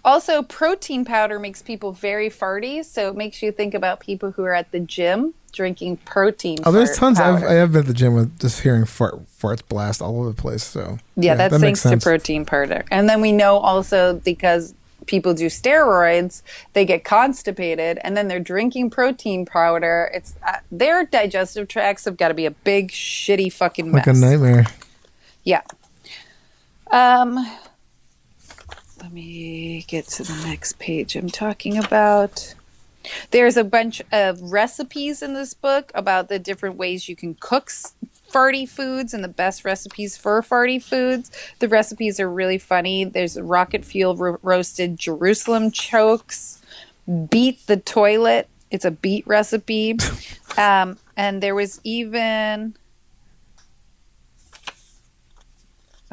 Also, protein powder makes people very farty, so it makes you think about people who are at the gym drinking protein powder. Oh, there's tons. I have been at the gym with just hearing farts blast all over the place. So yeah, that's thanks to protein powder. And then we know also because people do steroids, they get constipated, and then they're drinking protein powder. It's their digestive tracts have got to be a big, shitty fucking mess. Like a nightmare. Yeah. Let me get to the next page I'm talking about. There's a bunch of recipes in this book about the different ways you can cook farty foods and the best recipes for farty foods. The recipes are really funny. There's rocket fuel roasted Jerusalem chokes, beat the toilet. It's a beet recipe. And there was even...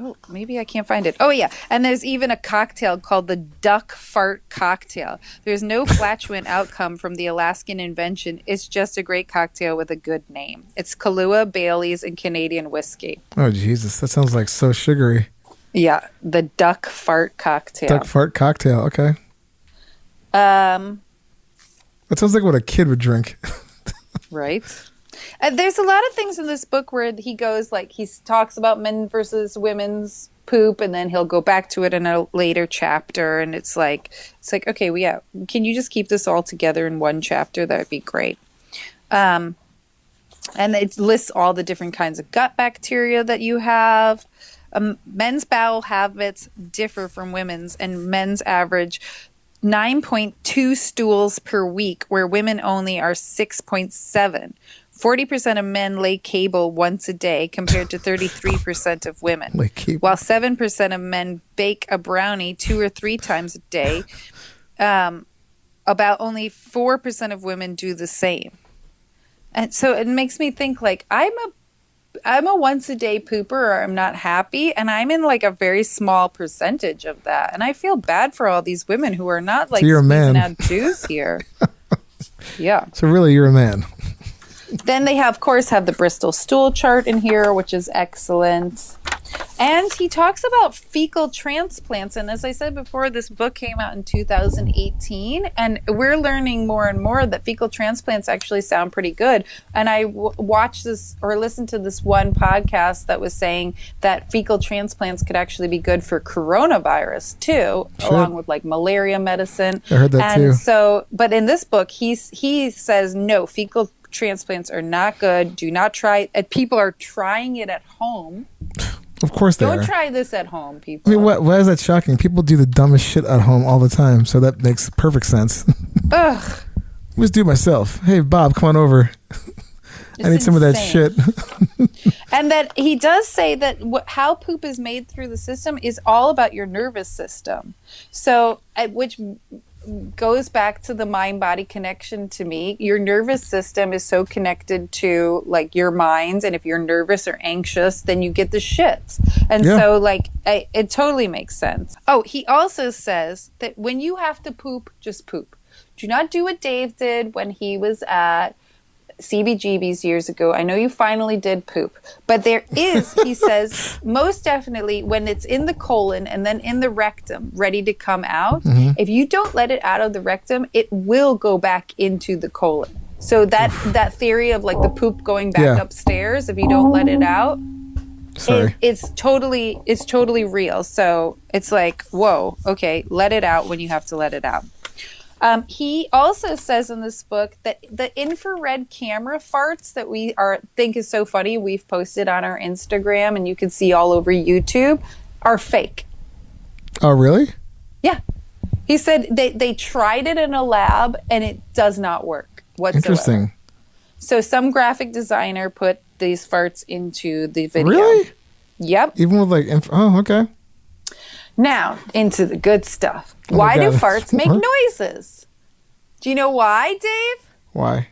Oh, maybe I can't find it. Oh, yeah. And there's even a cocktail called the duck fart cocktail. There's no flatulent outcome from the Alaskan invention. It's just a great cocktail with a good name. It's Kahlua, Bailey's, and Canadian whiskey. Oh, Jesus. That sounds like so sugary. Yeah. The duck fart cocktail. Duck fart cocktail. Okay. That sounds like what a kid would drink. Right. There's a lot of things in this book where he goes, like, he talks about men versus women's poop, and then he'll go back to it in a later chapter, and it's like, okay, well, yeah, can you just keep this all together in one chapter? That would be great. And it lists all the different kinds of gut bacteria that you have. Men's bowel habits differ from women's, and men's average 9.2 stools per week, where women only are 6.7. 40% of men lay cable once a day compared to 33% of women, while 7% of men bake a brownie 2 or 3 times a day. About only 4% of women do the same. And so it makes me think, like, I'm a once a day pooper, or I'm not happy, and I'm in like a very small percentage of that. And I feel bad for all these women who are not like squeezing out juice here. Yeah. So really, you're a man. Then they have the Bristol stool chart in here, which is excellent. And he talks about fecal transplants. And as I said before, this book came out in 2018. And we're learning more and more that fecal transplants actually sound pretty good. And I watched this or listened to this one podcast that was saying that fecal transplants could actually be good for coronavirus too, along with like malaria medicine. I heard that too. So, but in this book, he says, no, fecal transplants are not good. Do not try it. People are trying it at home. Of course they are. Don't try this at home, people. I mean, why is that shocking? People do the dumbest shit at home all the time, so that makes perfect sense. Ugh. I just do it myself. Hey, Bob, come on over. I need some of that shit. And that he does say that how poop is made through the system is all about your nervous system. So, which goes back to the mind-body connection to me. Your nervous system is so connected to like your minds, and if you're nervous or anxious, then you get the shits. And so like it totally makes sense. Oh, he also says that when you have to poop, just poop. Do not do what Dave did when he was at CBGB's years ago. I know you finally did poop, but there is, he says, most definitely when it's in the colon and then in the rectum, ready to come out, if you don't let it out of the rectum, it will go back into the colon. So that theory of like the poop going back upstairs, if you don't let it out, it's totally real. So it's like, whoa, okay, let it out when you have to let it out. He also says in this book that the infrared camera farts that we think is so funny, we've posted on our Instagram and you can see all over YouTube, are fake. Oh, really? Yeah. He said they tried it in a lab and it does not work whatsoever. Interesting. So some graphic designer put these farts into the video. Really? Yep. Even with like, okay. Now, into the good stuff. Why do farts make noises? Do you know why, Dave? Why?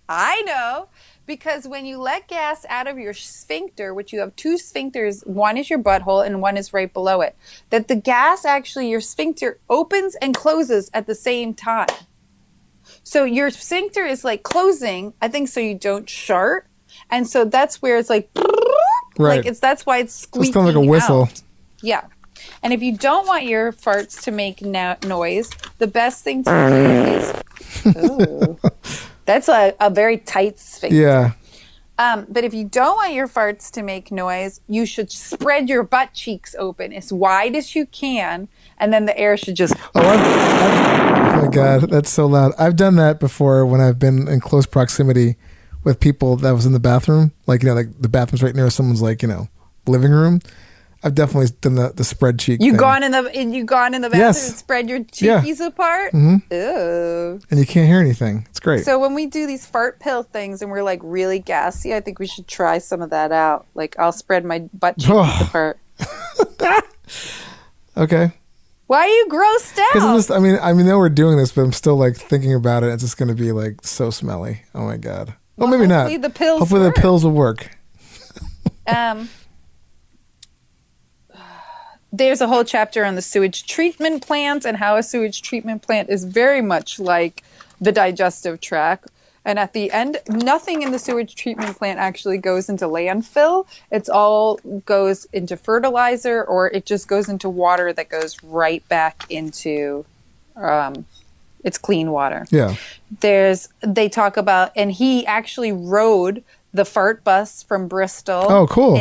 I know. Because when you let gas out of your sphincter, which you have 2 sphincters, one is your butthole and one is right below it, that the gas actually, your sphincter opens and closes at the same time. So your sphincter is like closing, I think, so you don't shart. And so that's where it's like, right. Like that's why it's squeaking so it's kind of like a whistle. Out. Yeah. And if you don't want your farts to make noise, the best thing to do is... Ooh, that's a very tight sphincter. Yeah. But if you don't want your farts to make noise, you should spread your butt cheeks open as wide as you can, and then the air should just... Oh my God, that's so loud. I've done that before when I've been in close proximity with people that was in the bathroom. Like, like the bathroom's right near someone's living room. I've definitely done the spread cheek. You've gone in the bathroom and spread your cheekies apart? Mm-hmm. Ooh. And you can't hear anything. It's great. So when we do these fart pill things and we're like really gassy, I think we should try some of that out. Like I'll spread my butt cheeks apart. Okay. Why are you grossed out? Because I know we're doing this, but I'm still like thinking about it. It's just going to be like so smelly. Oh my God. Well, maybe not. Hopefully the pills will work. There's a whole chapter on the sewage treatment plant and how a sewage treatment plant is very much like the digestive tract. And at the end, nothing in the sewage treatment plant actually goes into landfill. It's all goes into fertilizer, or it just goes into water that goes right back into it's clean water. Yeah. They talk about, and he actually rode the fart bus from Bristol. Oh, cool.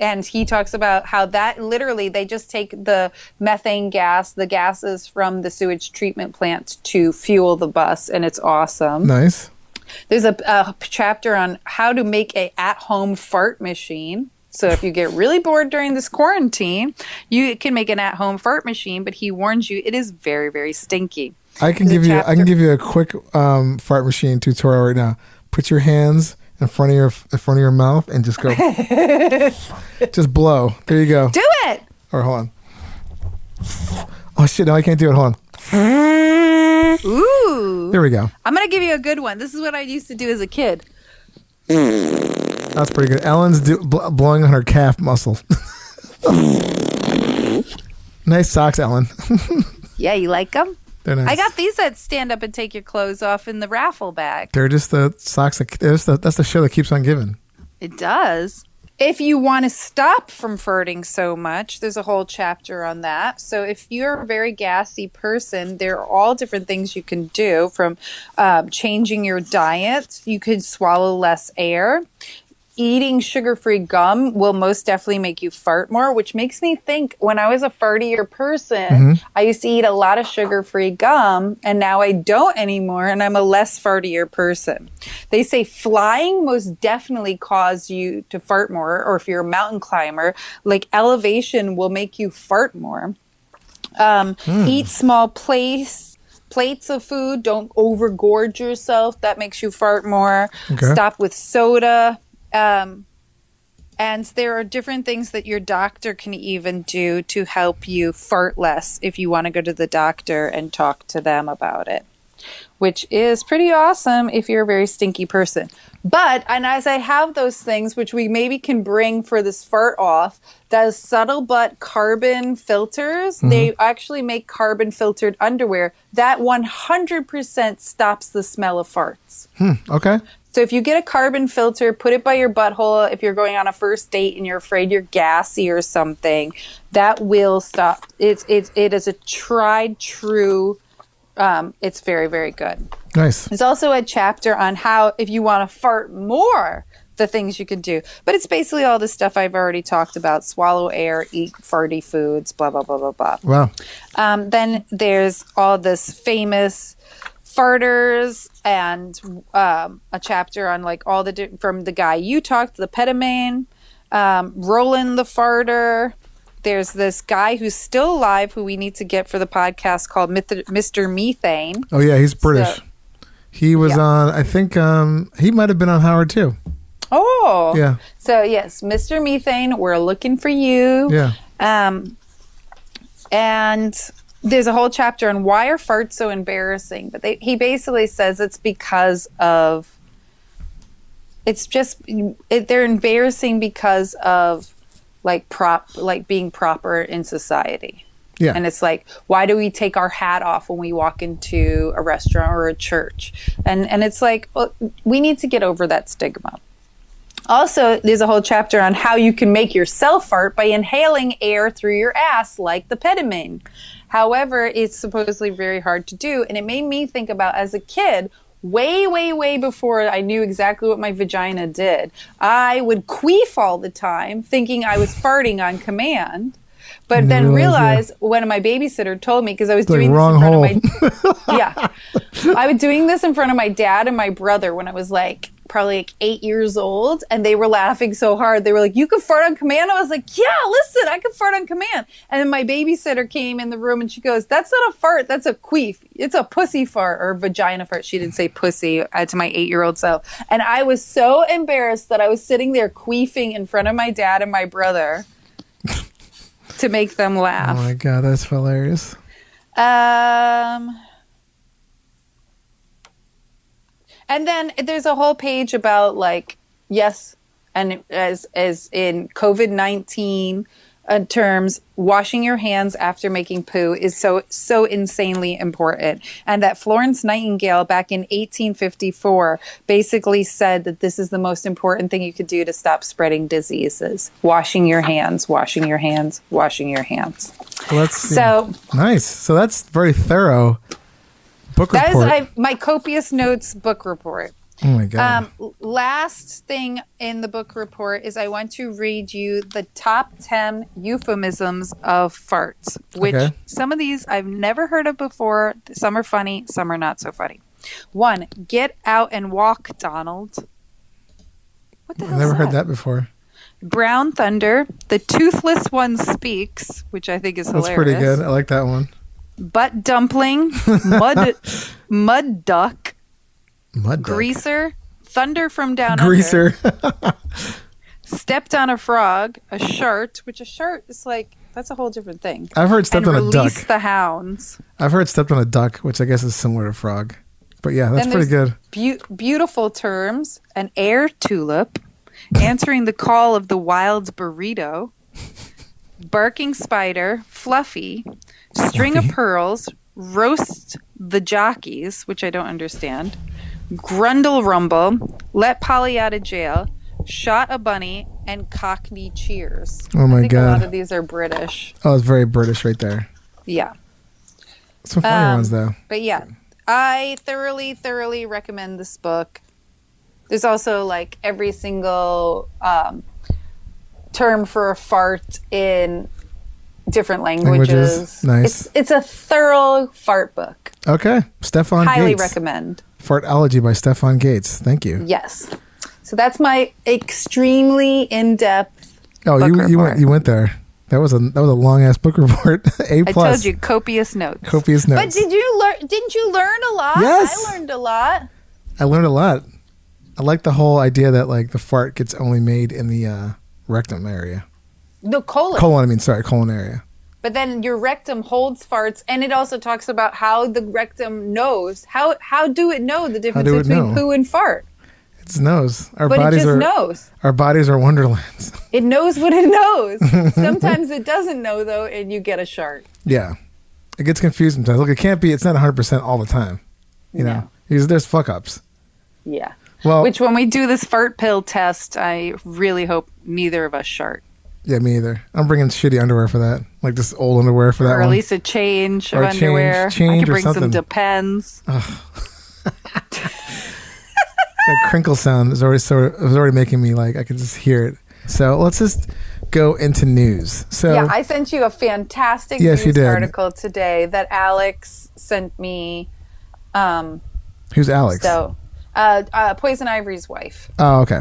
And he talks about how that literally they just take the methane gas, the gases from the sewage treatment plant to fuel the bus, and it's awesome. Nice. There's a chapter on how to make a at-home fart machine. So if you get really bored during this quarantine, you can make an at-home fart machine, but he warns you it is very, very stinky. I can give you a quick fart machine tutorial right now. Put your hands in front of your mouth and just go. Just blow. There you go. Do it. Or hold on. Oh shit! No, I can't do it. Hold on. Ooh. There we go. I'm gonna give you a good one. This is what I used to do as a kid. That's pretty good. Ellen's blowing on her calf muscle. Nice socks, Ellen. Yeah, you like them? They're nice. I got these that stand up and take your clothes off in the raffle bag. They're just the socks. That's the show that keeps on giving. It does. If you want to stop from farting so much, there's a whole chapter on that. So if you're a very gassy person, there are all different things you can do, from changing your diet. You could swallow less air. Eating sugar-free gum will most definitely make you fart more, which makes me think when I was a fartier person, I used to eat a lot of sugar-free gum, and now I don't anymore, and I'm a less fartier person. They say flying most definitely cause you to fart more, or if you're a mountain climber, like elevation will make you fart more. Eat small plates of food. Don't overgorge yourself. That makes you fart more. Okay. Stop with soda. And there are different things that your doctor can even do to help you fart less if you want to go to the doctor and talk to them about it, which is pretty awesome if you're a very stinky person. But, and as I have those things, which we maybe can bring for this fart off, those subtle butt carbon filters, they actually make carbon filtered underwear that 100% stops the smell of farts. Okay. So if you get a carbon filter, put it by your butthole. If you're going on a first date and you're afraid you're gassy or something, that will stop. It is a tried true. It's very, very good. Nice. There's also a chapter on how, if you want to fart more, the things you can do. But it's basically all the stuff I've already talked about. Swallow air, eat farty foods, blah, blah, blah, blah, blah. Wow. Then there's all this famous farters and a chapter on like all the from the guy you talked, the Petomane, Roland the farter. There's this guy who's still alive who we need to get for the podcast called Mr. Methane. Oh yeah, he's British. So, he was on. I think he might have been on Howard too. Oh yeah. So yes, Mr. Methane, we're looking for you. Yeah. And there's a whole chapter on why are farts so embarrassing, but he basically says it's because of, they're embarrassing because of like being proper in society. Yeah. And it's like, why do we take our hat off when we walk into a restaurant or a church? And it's like, well, we need to get over that stigma. Also, there's a whole chapter on how you can make yourself fart by inhaling air through your ass, like the Petomane. However, it's supposedly very hard to do. And it made me think about, as a kid, way, way, way before I knew exactly what my vagina did, I would queef all the time, thinking I was farting on command. But then realized when my babysitter told me, because I was doing this in front of my I was doing this in front of my dad and my brother when I was probably 8 years old, and they were laughing so hard. They were like, "You can fart on command?" I was like, "Yeah, listen, I can fart on command." And then my babysitter came in the room and she goes, "That's not a fart, that's a queef. It's a pussy fart," or vagina fart. She didn't say pussy to my 8-year-old self. And I was so embarrassed that I was sitting there queefing in front of my dad and my brother to make them laugh. Oh my God, that's hilarious. And then there's a whole page about and as in COVID-19 terms, washing your hands after making poo is so insanely important. And that Florence Nightingale back in 1854 basically said that this is the most important thing you could do to stop spreading diseases. Washing your hands, washing your hands, washing your hands. Well, nice. So that's very thorough. Book report. That is my copious notes book report. Oh my God. Last thing in the book report is I want to read you the top 10 euphemisms of farts, which some of these I've never heard of before. Some are funny, some are not so funny. 1, get out and walk, Donald. What the hell? I've never heard that before. Brown thunder. The toothless one speaks, which I think is hilarious. That's pretty good. I like that one. butt dumpling, mud duck, Mud duck. greaser, thunder from down Greaser. under, stepped on a frog, a shart, which a shart is like, that's a whole different thing. I've heard stepped and on a duck. release the hounds. I've heard stepped on a duck, which I guess is similar to frog. But yeah, that's Then pretty there's good. Beautiful terms, an air tulip, answering the call of the wild burrito, barking spider, fluffy, string of pearls, roast the jockeys, which I don't understand, grundle rumble, let Polly out of jail, shot a bunny, and cockney cheers. Oh my I think God. a lot of these are British. Oh, it's very British right there. Yeah. Some funny ones, though. But yeah, I thoroughly recommend this book. There's also like every single term for a fart in different languages. Nice. It's a thorough fart book. Okay. Stefan Highly Gates. recommend. Fartology by Stefan Gates. Thank you. Yes. So that's my extremely in-depth Oh, book you report. went there. That was a long ass book report. A I plus. told you, copious notes. Copious notes. But didn't you learn a lot? Yes. I learned a lot. I learned a lot. I like the whole idea that like the fart gets only made in the rectum area. The colon. Colon area. But then your rectum holds farts, and it also talks about how the rectum knows. How do it know the difference do it between know? poo and fart? It knows. Our But it bodies just are knows. Our bodies are wonderlands. It knows what it knows. Sometimes it doesn't know, though, and you get a shart. Yeah. It gets confused sometimes. Look, it's not 100% all the time. You know, because there's fuck ups. Yeah. Well, Which, when we do this fart pill test, I really hope neither of us shart. yeah, me either. I'm bringing shitty underwear for that. Like this old underwear for that Or at one. least a change Or of a change- underwear. I change could or bring some something. Depends. That crinkle sound is already making me like I can just hear it. So let's just go into news. So Yeah, I sent you a fantastic Yes, you news did. article today that Alex sent me. who's Alex? So, Poison Ivory's wife. Oh, okay.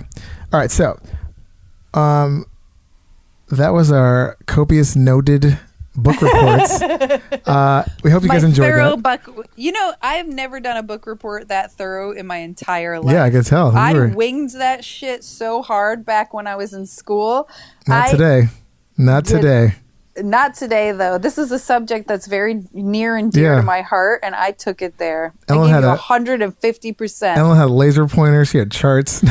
All right. So, that was our copious noted book reports. We hope you guys enjoyed that. I've never done a book report that thorough in my entire life. Yeah, I could tell. I You were- winged that shit so hard back when I was in school. Not today. Not did- today. Not today, though. This is a subject that's very near and dear Yeah. to my heart, and I took it there. Ellen I had gave you a- 150%. Ellen had laser pointers. She had charts.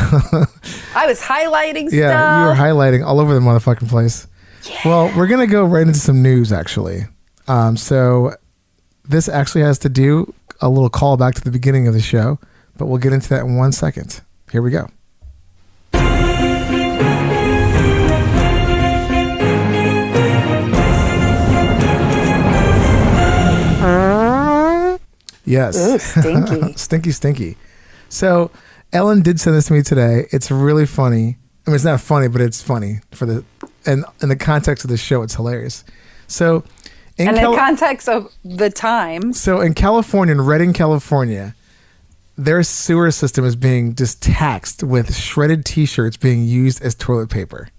I was highlighting Yeah, stuff. you were highlighting all over the motherfucking place. Well, we're gonna go right into some news actually. So this actually has to do a little callback to the beginning of the show, but we'll get into that in 1 second. Here we go. Yes. Ooh, stinky. Stinky. So Ellen did send this to me today. It's really funny. I mean, it's not funny, but it's funny and in the context of the show, it's hilarious. So in And in context of the times. so in California, in Redding, California, their sewer system is being just taxed with shredded T-shirts being used as toilet paper.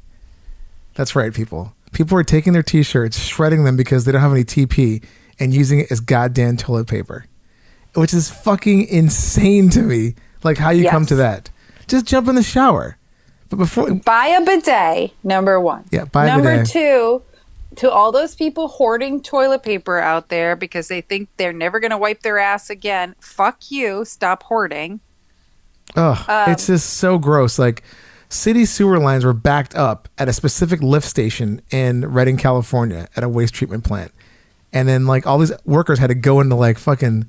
That's right, people. People are taking their T-shirts, shredding them because they don't have any TP, and using it as goddamn toilet paper, which is fucking insane to me. Like how you come Yes. to that. Just jump in the shower. But before, Buy a bidet, number one. Yeah, buy a number bidet. two, to all those people hoarding toilet paper out there because they think they're never going to wipe their ass again, fuck you. Stop hoarding. it's just so gross. Like city sewer lines were backed up at a specific lift station in Redding, California at a waste treatment plant. And then like all these workers had to go into like fucking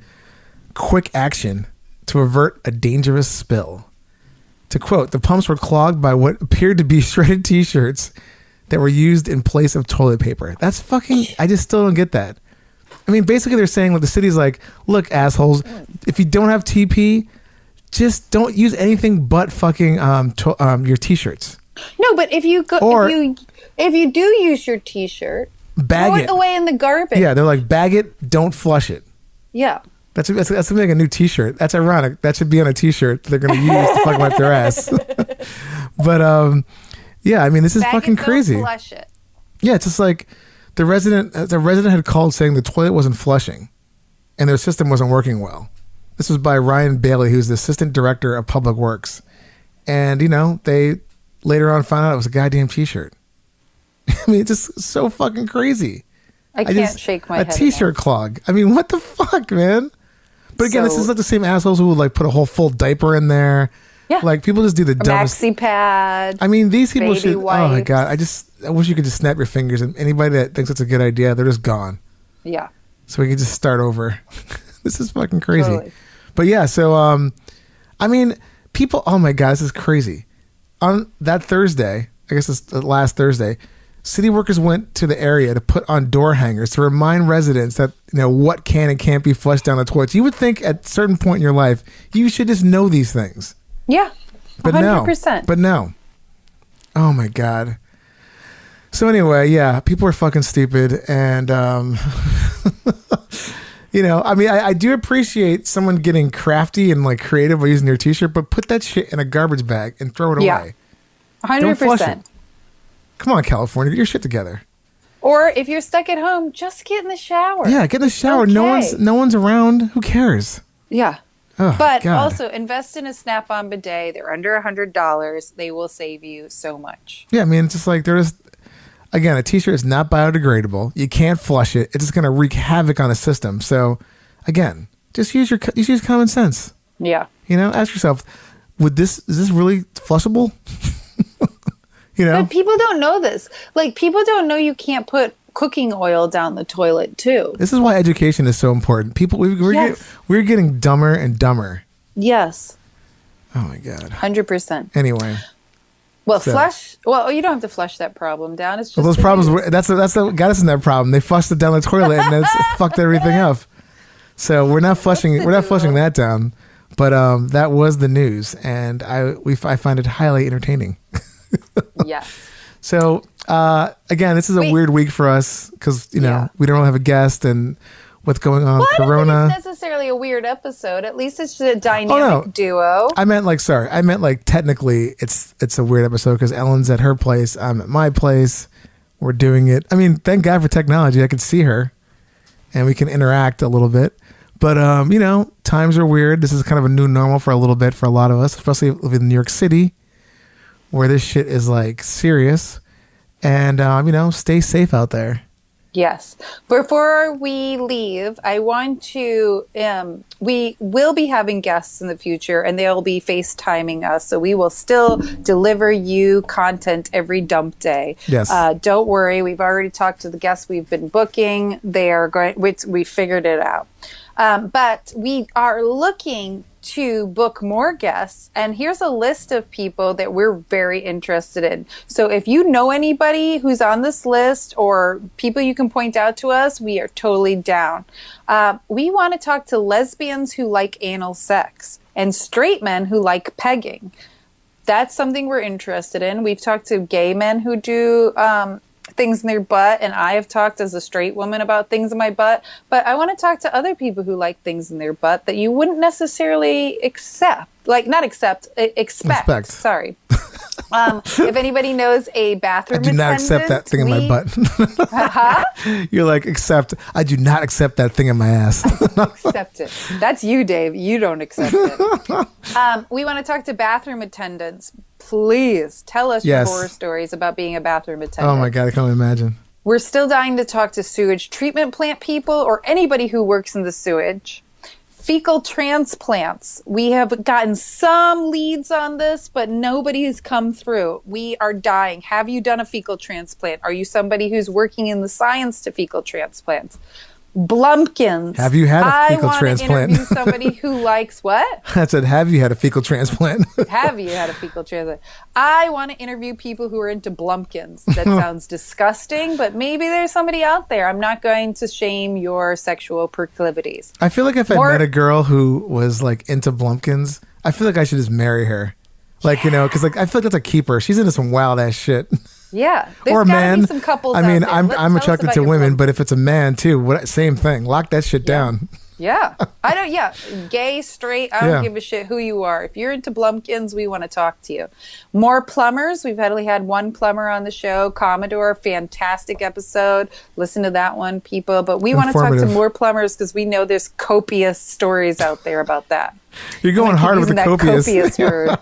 quick action to avert a dangerous spill. To quote, the pumps were clogged by what appeared to be shredded T-shirts that were used in place of toilet paper. That's fucking, I just still don't get that. I mean, basically they're saying like the city's like, look, assholes, if you don't have TP, just don't use anything but fucking your T-shirts. No, but if you go, Or- if you do use your T-shirt, Bag throw it. it away in the garbage. Yeah, they're like, bag it, don't flush it. Yeah. That's like a new T-shirt. That's ironic. That should be on a T-shirt they're going to use to fucking wipe their ass. But yeah, I mean, this is Bag fucking it, don't crazy. flush it. Yeah, it's just like The resident had called saying the toilet wasn't flushing and their system wasn't working well. This was by Ryan Bailey, who's the assistant director of public works. And, they later on found out it was a goddamn t-shirt. I mean, it's just so fucking crazy. I can't shake my head. A t-shirt clog. I mean, what the fuck, man? But again, this is like the same assholes who would like put a whole full diaper in there. Yeah. Like people just do the dumbest. Maxi pad. I mean, these people baby should. wipes. Oh my god! I wish you could just snap your fingers, and anybody that thinks it's a good idea, they're just gone. Yeah. So we can just start over. This is fucking crazy. Totally. But yeah, so I mean, people. Oh my god, this is crazy. On that Thursday, I guess it's the last Thursday, city workers went to the area to put on door hangers to remind residents that what can and can't be flushed down the toilets. You would think at a certain point in your life you should just know these things. Yeah. But 100%. But no. Oh my god. So anyway, yeah, people are fucking stupid, and I mean, I do appreciate someone getting crafty and like creative by using their t-shirt, but put that shit in a garbage bag and throw it away. 100%. Don't flush it. Come on, California, get your shit together. Or if you're stuck at home, just get in the shower. Yeah, get in the shower. Okay. No one's around. Who cares? Yeah. Oh, But God. also invest in a Snap-on bidet. They're under $100. They will save you so much. Yeah, I mean, it's just like again, a t-shirt is not biodegradable. You can't flush it. It's just going to wreak havoc on a system. So, again, just use common sense. Yeah. Ask yourself, is this really flushable? But people don't know this. Like, people don't know you can't put cooking oil down the toilet, too. This is why education is so important. People, we're getting dumber and dumber. Yes. Oh, my God. 100%. Anyway. Well, you don't have to flush that problem down. It's just those problems, that's what got us in that problem. They flushed it down the toilet and that's fucked everything up. So we're not flushing that down. But that was the news, and I find it highly entertaining. Yes. So again, this is a weird week for us because we don't really have a guest and what's going on with Corona. I don't think it's necessarily a weird episode. At least it's just a dynamic duo. I meant technically it's a weird episode because Ellen's at her place, I'm at my place. We're doing it. I mean, thank God for technology. I can see her and we can interact a little bit. But times are weird. This is kind of a new normal for a little bit for a lot of us, especially in New York City, where this shit is like serious. And stay safe out there. Yes. Before we leave, I want to, we will be having guests in the future and they'll be FaceTiming us. So we will still deliver you content every dump day. Yes. Don't worry. We've already talked to the guests we've been booking. They are going, we figured it out. But we are looking to book more guests, and here's a list of people that we're very interested in. So if you know anybody who's on this list or people you can point out to us, we are totally down. We want to talk to lesbians who like anal sex and straight men who like pegging. That's something we're interested in. We've talked to gay men who do things in their butt, and I have talked as a straight woman about things in my butt, but I want to talk to other people who like things in their butt that you wouldn't necessarily expect. Sorry. If anybody knows a bathroom I do not accept that thing in my butt. Huh? You're like, I do not accept that thing in my ass. Accept it. That's you, Dave. You don't accept it. We want to talk to bathroom attendants. Please tell us your horror stories about being a bathroom attendant. Oh my God, I can't imagine. We're still dying to talk to sewage treatment plant people or anybody who works in the sewage. Fecal transplants. We have gotten some leads on this, but nobody has come through. We are dying. Have you done a fecal transplant? Are you somebody who's working in the science to fecal transplants? Blumpkins. Have you had a fecal transplant? I want to interview somebody who likes what? I said, have you had a fecal transplant? Have you had a fecal transplant? I want to interview people who are into Blumpkins. That sounds disgusting, but maybe there's somebody out there. I'm not going to shame your sexual proclivities. I feel like if I met a girl who was like into Blumpkins, I feel like I should just marry her. Like, because like I feel like that's a keeper. She's into some wild ass shit. Yeah, or a man. Be some couples I mean, out there. I'm attracted to women, but if it's a man too, same thing. Lock that shit down. Yeah. Gay, straight, I don't give a shit who you are. If you're into Blumpkins, we want to talk to you. More plumbers. We've only had one plumber on the show. Commodore, fantastic episode. Listen to that one, people. But we want to talk to more plumbers because we know there's copious stories out there about that. You're going hard with the copious word.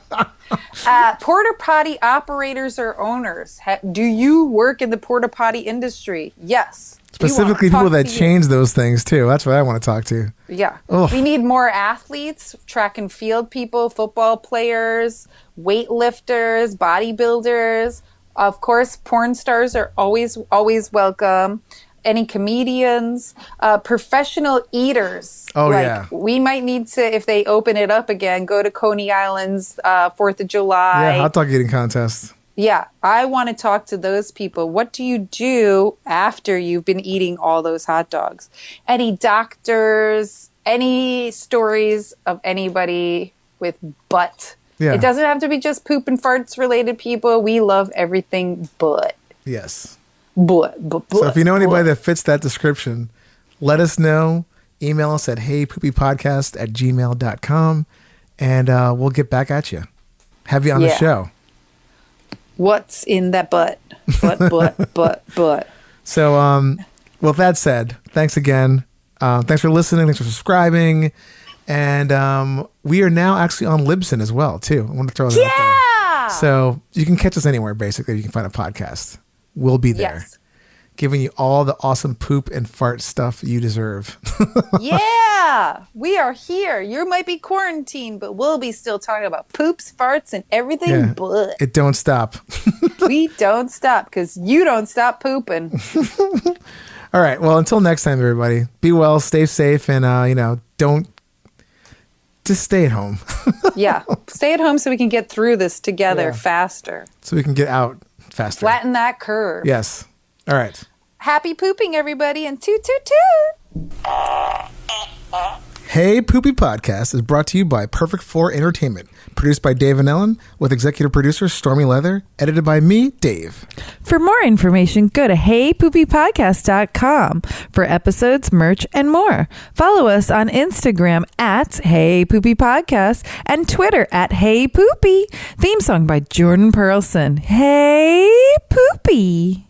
Porta potty operators or owners. Do you work in the porta potty industry? Yes. Specifically people that change those things too. That's what I want to talk to. Yeah. Ugh. We need more athletes, track and field people, football players, weightlifters, bodybuilders. Of course, porn stars are always welcome. Any comedians, professional eaters. Oh, yeah. We might need to, if they open it up again, go to Coney Island's 4th of July. Yeah, hot dog eating contest. Yeah, I want to talk to those people. What do you do after you've been eating all those hot dogs? Any doctors, any stories of anybody with butt? Yeah. It doesn't have to be just poop and farts related people. We love everything butt. Yes. Butt. So if you know anybody that fits that description, let us know. Email us at heypoopypodcast@gmail.com and we'll get back at you. Have you on the show. What's in that butt? Butt. So, with that said, thanks again. Thanks for listening. Thanks for subscribing. And we are now actually on Libsyn as well, too. I want to throw that out there. So you can catch us anywhere, basically. You can find a podcast. We'll be there. Yes. Giving you all the awesome poop and fart stuff you deserve. Yeah, we are here. You might be quarantined, but we'll be still talking about poops, farts, and everything but. It don't stop. We don't stop because you don't stop pooping. All right. Well, until next time, everybody, be well, stay safe, and, don't just stay at home. Yeah. Stay at home so we can get through this together faster. So we can get out faster. Flatten that curve. Yes. All right. Happy pooping, everybody, and toot, toot, toot. Hey Poopy Podcast is brought to you by Perfect 4 Entertainment. Produced by Dave and Ellen, with executive producer Stormy Leather. Edited by me, Dave. For more information, go to heypoopypodcast.com for episodes, merch, and more. Follow us on Instagram at Hey Poopy Podcast and Twitter at Hey Poopy. Theme song by Jordan Perlson. Hey Poopy.